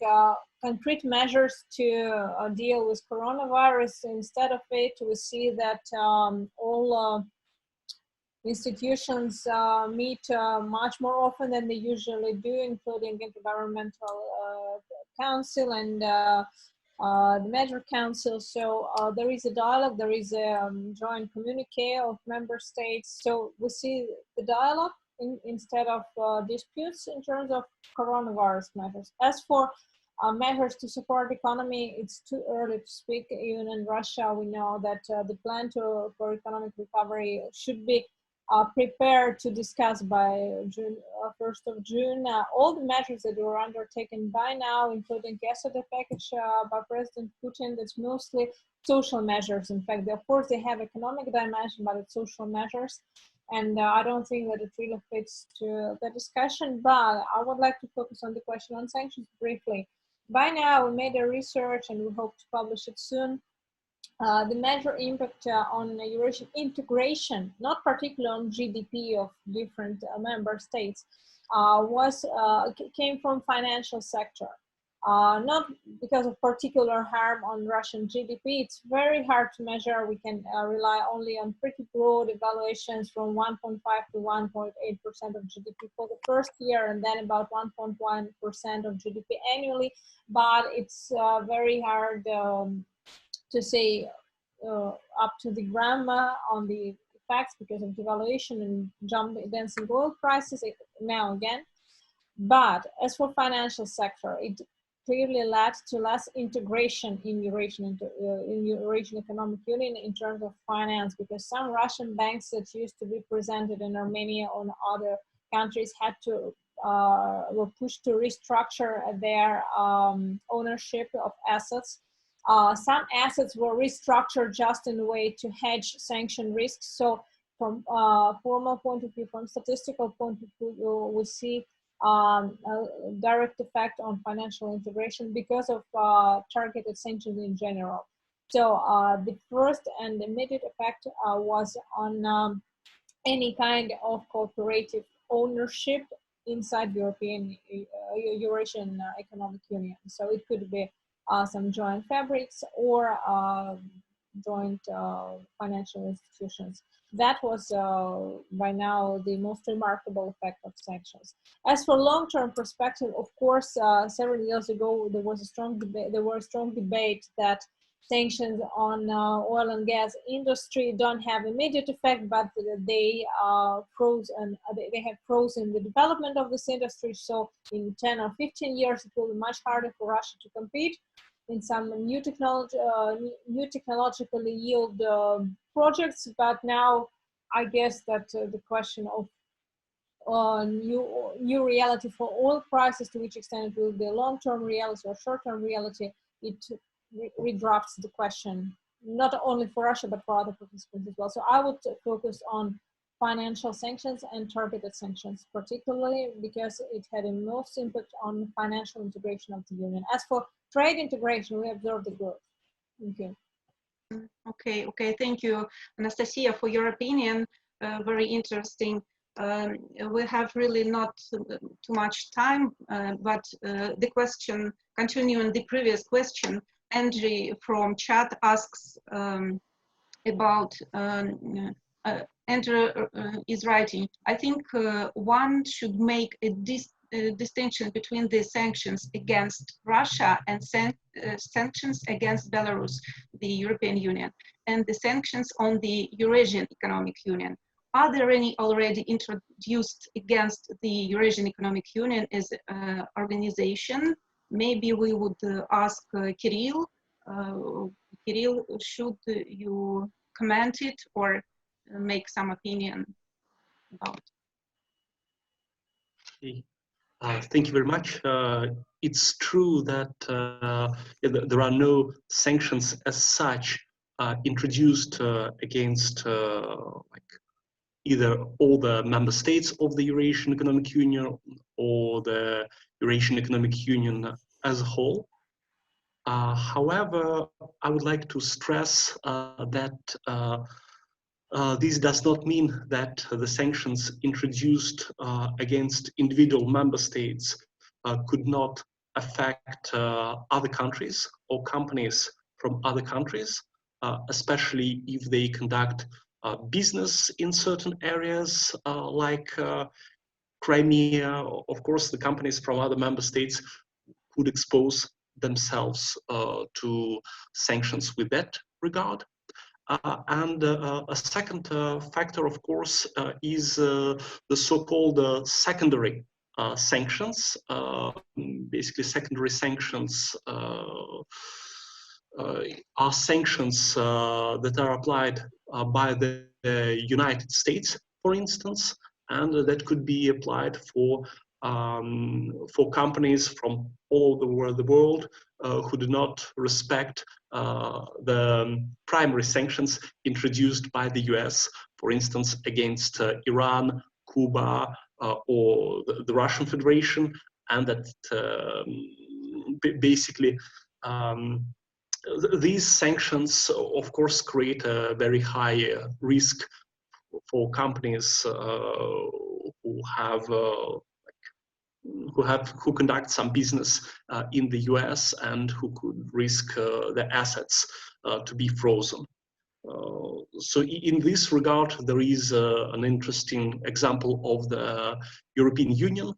concrete measures to deal with coronavirus. Instead of it, we see that all institutions meet much more often than they usually do, including Intergovernmental Council and the Major Council. So there is a dialogue, there is a joint communique of member states. So we see the dialogue instead of disputes in terms of coronavirus measures. As for measures to support the economy, it's too early to speak. Even in Russia, we know that the plan for economic recovery should be prepared to discuss by June, 1st of June. All the measures that were undertaken by now, including yesterday package by President Putin, that's mostly social measures. In fact, of course, they have economic dimension, but it's social measures. And I don't think that it really fits to the discussion, but I would like to focus on the question on sanctions briefly. By now, we made a research and we hope to publish it soon. The major impact on Eurasian integration, not particularly on GDP of different member states, came from financial sector. Not because of particular harm on Russian GDP. It's very hard to measure. We can rely only on pretty broad evaluations from 1.5 to 1.8% of GDP for the first year, and then about 1.1% of GDP annually. But it's very hard to say up to the gram on the effects because of devaluation and dancing oil prices now again. But as for financial sector, it clearly led to less integration in Eurasian Economic Union in terms of finance, because some Russian banks that used to be presented in Armenia or other countries had to were pushed to restructure their ownership of assets. Some assets were restructured just in a way to hedge sanction risks. So from formal point of view, from statistical point of view, we see a direct effect on financial integration because of targeted sanctions in general. So the first and immediate effect was on any kind of cooperative ownership inside Eurasian Economic Union. So it could be some joint fabrics or joint financial institutions. That was by now the most remarkable effect of sanctions. As for long-term perspective, of course, several years ago there was a strong debate. There were a strong debate that sanctions on oil and gas industry don't have immediate effect, but they froze and they have frozen the development of this industry. So in 10 or 15 years, it will be much harder for Russia to compete in some new technologically yield projects. But now I guess that the question of new reality for oil prices, to which extent it will be a long-term reality or short-term reality, it redrafts the question, not only for Russia, but for other participants as well. So I would focus on financial sanctions and targeted sanctions, particularly because it had the most impact on financial integration of the Union. As for trade integration, we observe the growth. Thank you. Okay, thank you, Anastasia, for your opinion. Very interesting. We have really not too much time, but the question, continuing the previous question, Angie from chat asks about, Andrew is writing, I think one should make a distinction between the sanctions against Russia and sanctions against Belarus, the European Union, and the sanctions on the Eurasian Economic Union. Are there any already introduced against the Eurasian Economic Union as an organization? Maybe we would ask Kirill. Kirill, should you comment it or make some opinion about? Thank you very much. It's true that there are no sanctions as such introduced against like either all the member states of the Eurasian Economic Union or the Eurasian Economic Union as a whole. However, I would like to stress that this does not mean that the sanctions introduced against individual member states could not affect other countries or companies from other countries, especially if they conduct business in certain areas like Crimea. Of course, the companies from other member states could expose themselves to sanctions with that regard. And a second factor, of course, is the so-called secondary sanctions. Basically, secondary sanctions are sanctions that are applied by the United States, for instance, and that could be applied for companies from all over the world who do not respect the primary sanctions introduced by the US, for instance, against Iran, Cuba, or the Russian Federation, and that basically these sanctions, of course, create a very high risk for companies who conduct some business in the US and who could risk their assets to be frozen. So in this regard, there is an interesting example of the European Union,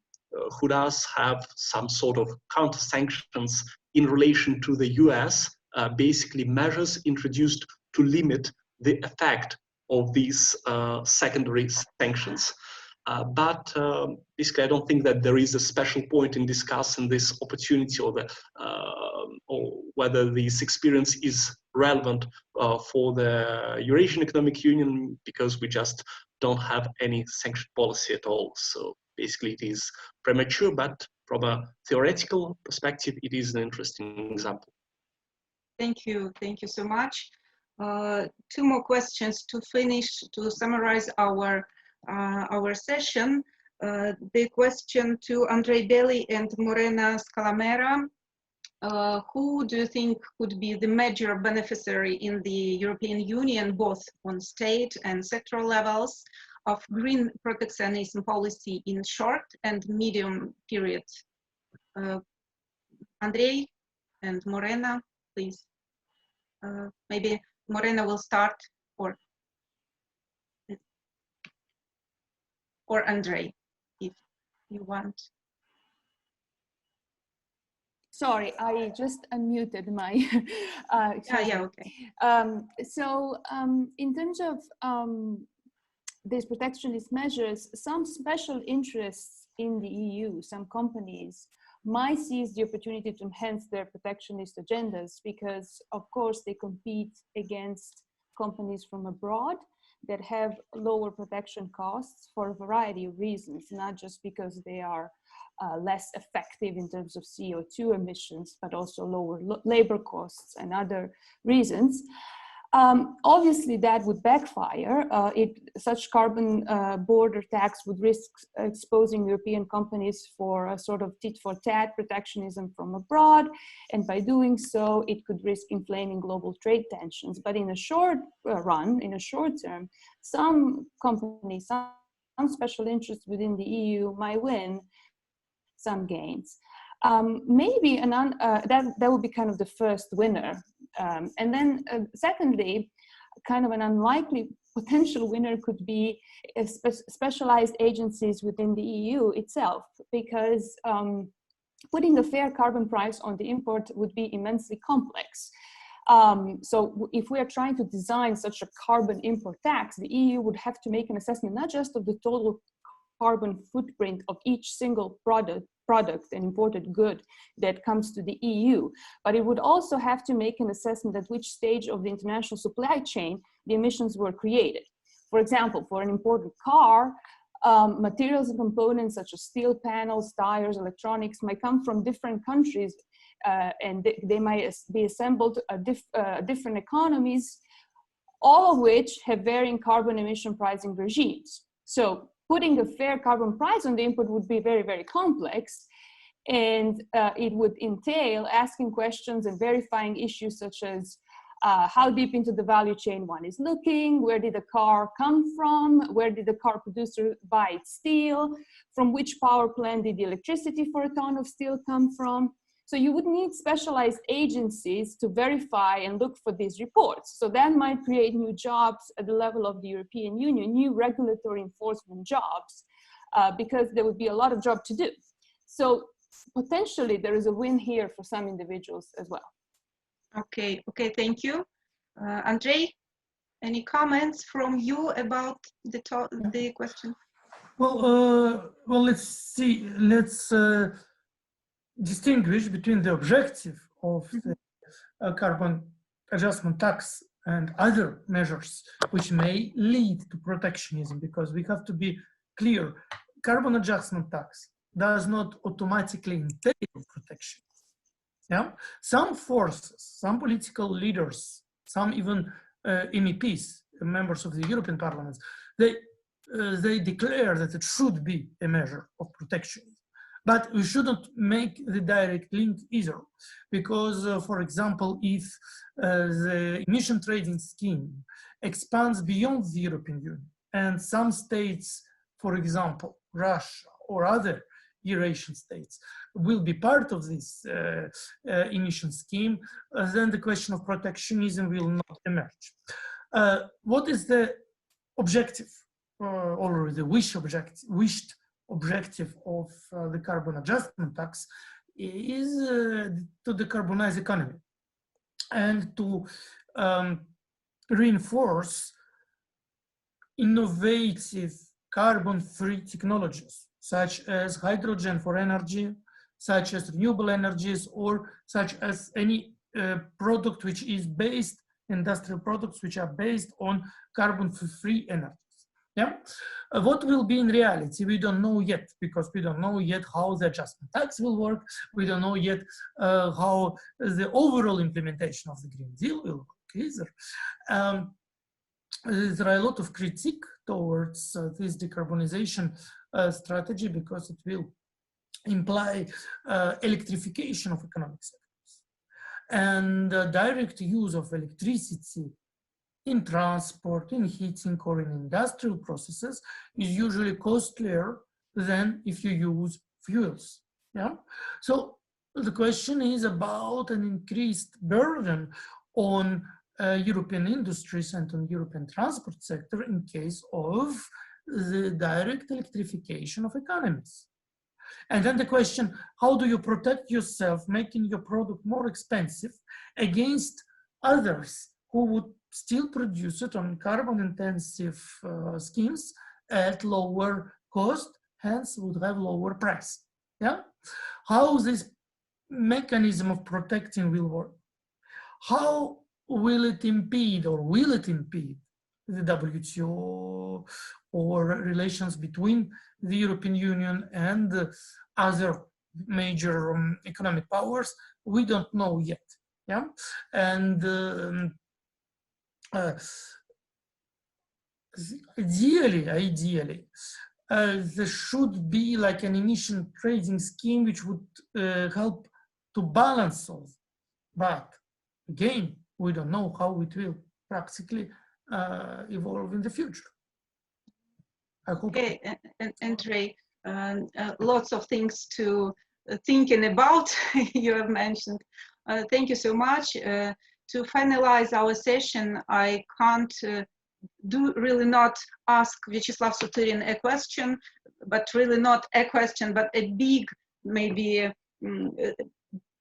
who does have some sort of counter sanctions in relation to the US, basically measures introduced to limit the effect of these secondary sanctions. But basically, I don't think that there is a special point in discussing this opportunity or whether this experience is relevant for the Eurasian Economic Union, because we just don't have any sanction policy at all. So basically, it is premature, but from a theoretical perspective, it is an interesting example. Thank you so much. Two more questions to finish, to summarize our session. The question to Andrei Bely and Morena Scalamera. Who do you think could be the major beneficiary in the European Union, both on state and sectoral levels, of green protectionism policy in short and medium period? Andrei and Morena, please. Maybe Morena will start, or Andrei, if you want. Sorry, I just unmuted my. Okay. So in terms of these protectionist measures, some special interests in the EU, some companies might seize the opportunity to enhance their protectionist agendas because, of course, they compete against companies from abroad. that have lower protection costs for a variety of reasons, not just because they are less effective in terms of CO2 emissions, but also lower labor costs and other reasons. Obviously, that would backfire. Such carbon border tax would risk exposing European companies for a sort of tit-for-tat protectionism from abroad, and by doing so, it could risk inflaming global trade tensions. But in a short run, in a short term, some companies, some special interests within the EU might win some gains. Maybe that would be kind of the first winner. And then secondly, kind of an unlikely potential winner could be specialized agencies within the EU itself, because putting a fair carbon price on the import would be immensely complex. So if we are trying to design such a carbon import tax, the EU would have to make an assessment not just of the total carbon footprint of each single product and imported good that comes to the EU, but it would also have to make an assessment at which stage of the international supply chain the emissions were created. For example, for an imported car, materials and components such as steel panels, tires, electronics might come from different countries, and they might be assembled different economies, all of which have varying carbon emission pricing regimes. So putting a fair carbon price on the input would be very, very complex, and it would entail asking questions and verifying issues such as how deep into the value chain one is looking, where did the car come from, where did the car producer buy its steel, from which power plant did the electricity for a ton of steel come from. So you would need specialized agencies to verify and look for these reports. So that might create new jobs at the level of the European Union, new regulatory enforcement jobs, because there would be a lot of job to do. So potentially there is a win here for some individuals as well. Okay, thank you. Andrei, any comments from you about the question? Well, let's see. Let's distinguish between the objective of the carbon adjustment tax and other measures which may lead to protectionism, because we have to be clear. Carbon adjustment tax does not automatically entail protection. Yeah, some forces, some political leaders, some even MEPs, members of the European Parliament, they declare that it should be a measure of protection. But we shouldn't make the direct link either, because, for example, if the emission trading scheme expands beyond the European Union and some states, for example, Russia or other Eurasian states, will be part of this emission scheme, then the question of protectionism will not emerge. What is the objective, or the wished objective of the carbon adjustment tax is to decarbonize economy and to reinforce innovative carbon-free technologies, such as hydrogen for energy, such as renewable energies, or such as any product which is based, industrial products which are based on carbon-free energies. Yeah, what will be in reality? We don't know yet, because we don't know yet how the adjustment tax will work. We don't know yet how the overall implementation of the Green Deal will work either. There are a lot of critique towards this decarbonization strategy, because it will imply electrification of economic sectors, and direct use of electricity in transport, in heating, or in industrial processes is usually costlier than if you use fuels. Yeah. So the question is about an increased burden on European industries and on European transport sector in case of the direct electrification of economies. And then the question, how do you protect yourself, making your product more expensive against others who would still produce it on carbon-intensive schemes at lower cost, hence would have lower price. Yeah, how this mechanism of protecting will work? How will it impede, or will it impede, the WTO or relations between the European Union and other major economic powers, we don't know yet. Yeah, and ideally, there should be like an emission trading scheme which would help to balance all. But again, we don't know how it will practically evolve in the future. I hope. Okay, and Ray, lots of things to thinking about you have mentioned. Thank you so much. To finalize our session, I can't do really not ask Vyacheslav Suturin a question, but really not a question, but a big, maybe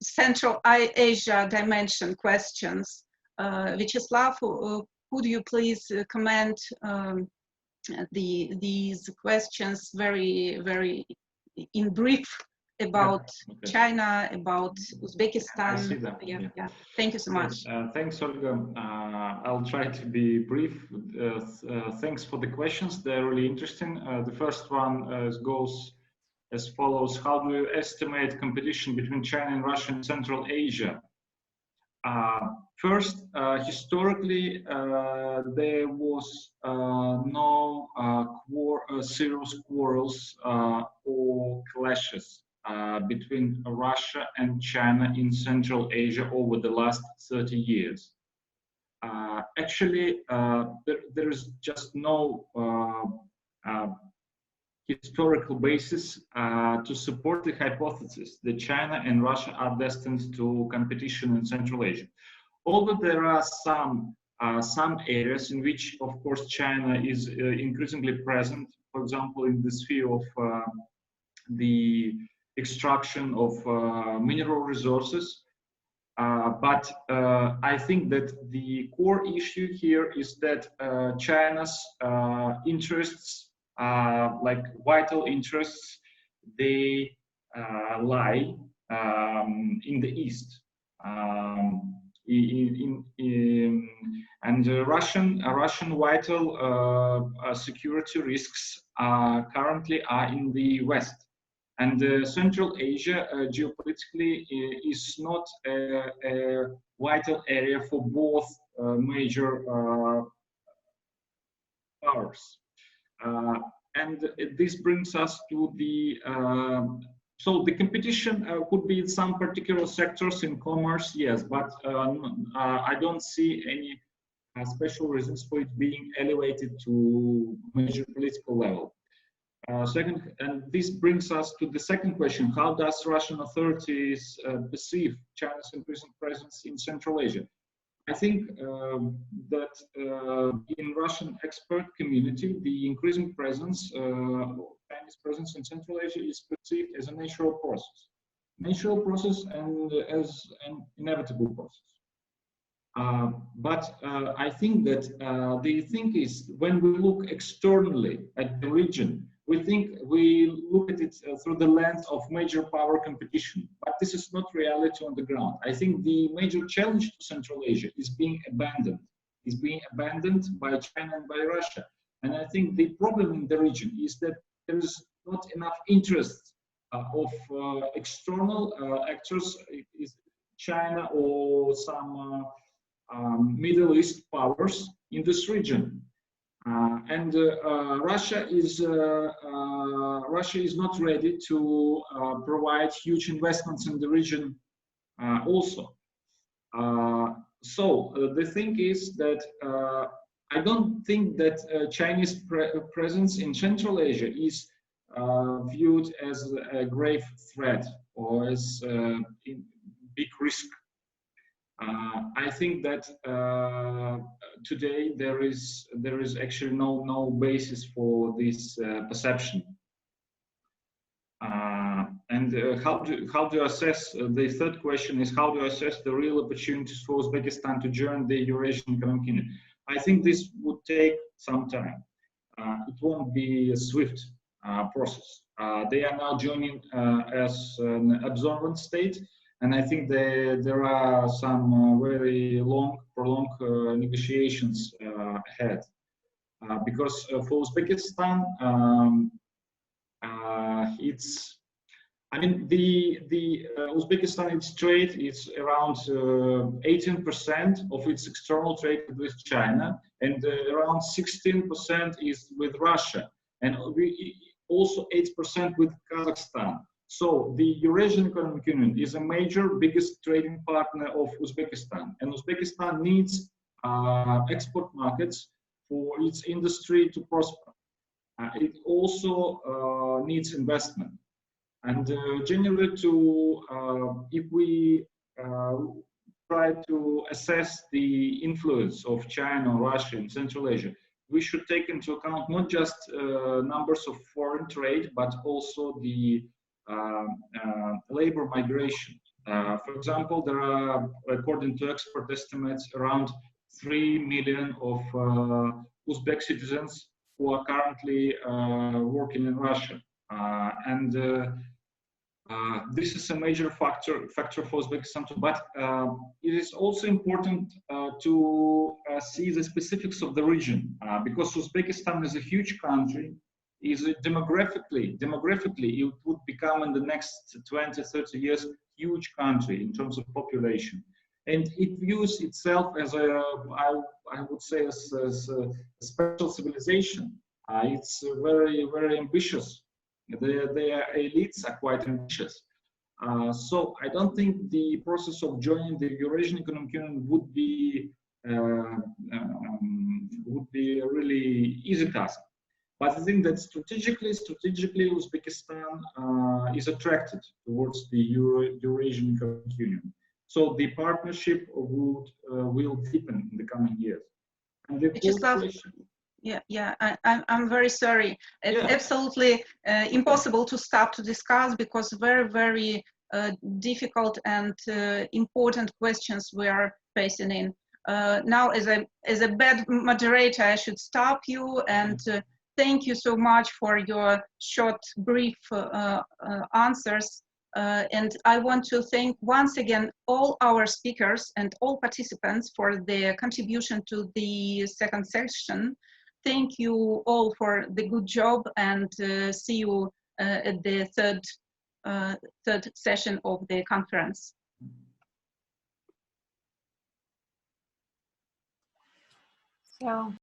Central Asia dimension questions. Vyacheslav, could you please comment these questions very in brief about China, about Uzbekistan? I see that. Yeah. Thank you so much. Thanks, Olga. I'll try to be brief. Thanks for the questions. They're really interesting. The first one goes as follows: how do you estimate competition between China and Russia in Central Asia? First, historically, there was no serious quarrels or clashes between Russia and China in Central Asia over the last 30 years. Actually, there is just no historical basis to support the hypothesis that China and Russia are destined to competition in Central Asia. Although there are some areas in which, of course, China is increasingly present, for example, in the sphere of the extraction of mineral resources. But I think that the core issue here is that China's interests, like vital interests, they lie in the east. And Russian vital security risks currently are in the west. And Central Asia geopolitically is not a vital area for both major powers. And this brings us to the so the competition could be in some particular sectors in commerce, yes, but I don't see any special reasons for it being elevated to major political level. Second, and this brings us to the second question: how does Russian authorities perceive China's increasing presence in Central Asia? I think that in Russian expert community, the increasing presence, Chinese presence in Central Asia is perceived as a natural process and as an inevitable process. But I think that the thing is, when we look externally at the region, we look at it through the lens of major power competition, but this is not reality on the ground. I think the major challenge to Central Asia is being abandoned by China and by Russia. And I think the problem in the region is that there is not enough interest of external actors, is China or some Middle East powers in this region. And Russia is not ready to provide huge investments in the region also. So the thing is that I don't think that Chinese presence in Central Asia is viewed as a grave threat or as a big risk. I think that today there is actually no basis for this perception. And how do you assess? The third question is, how do you assess the real opportunities for Uzbekistan to join the Eurasian Economic Union? I think this would take some time. It won't be a swift process. They are now joining as an observant state. And I think there are some very prolonged negotiations ahead. because for Uzbekistan, it's, I mean, the Uzbekistan, its trade is around 18% of its external trade with China, and around 16% is with Russia, and also 8% with Kazakhstan. So the Eurasian Economic Union is a major, biggest trading partner of Uzbekistan, and Uzbekistan needs export markets for its industry to prosper. It also needs investment. And generally, if we try to assess the influence of China, Russia, and Central Asia, we should take into account not just numbers of foreign trade, but also the labor migration. For example, there are, according to expert estimates, around 3 million of Uzbek citizens who are currently working in Russia. This is a major factor for Uzbekistan too, but it is also important to see the specifics of the region, because Uzbekistan is a huge country. Demographically, it would become in the next 20, 30 years huge country in terms of population, and it views itself as I would say as a special civilization. It's very, very ambitious. Their elites are quite ambitious. So I don't think the process of joining the Eurasian Economic Union would be a really easy task. But I think that strategically, Uzbekistan is attracted towards the Eurasian Economic Union. So the partnership will deepen in the coming years. And the question, I'm very sorry. It's absolutely impossible to stop to discuss, because very, very difficult and important questions we are facing in. Now, as a bad moderator, I should stop you and thank you so much for your short, brief answers. And I want to thank once again all our speakers and all participants for their contribution to the second session. Thank you all for the good job, and see you at the third session of the conference. So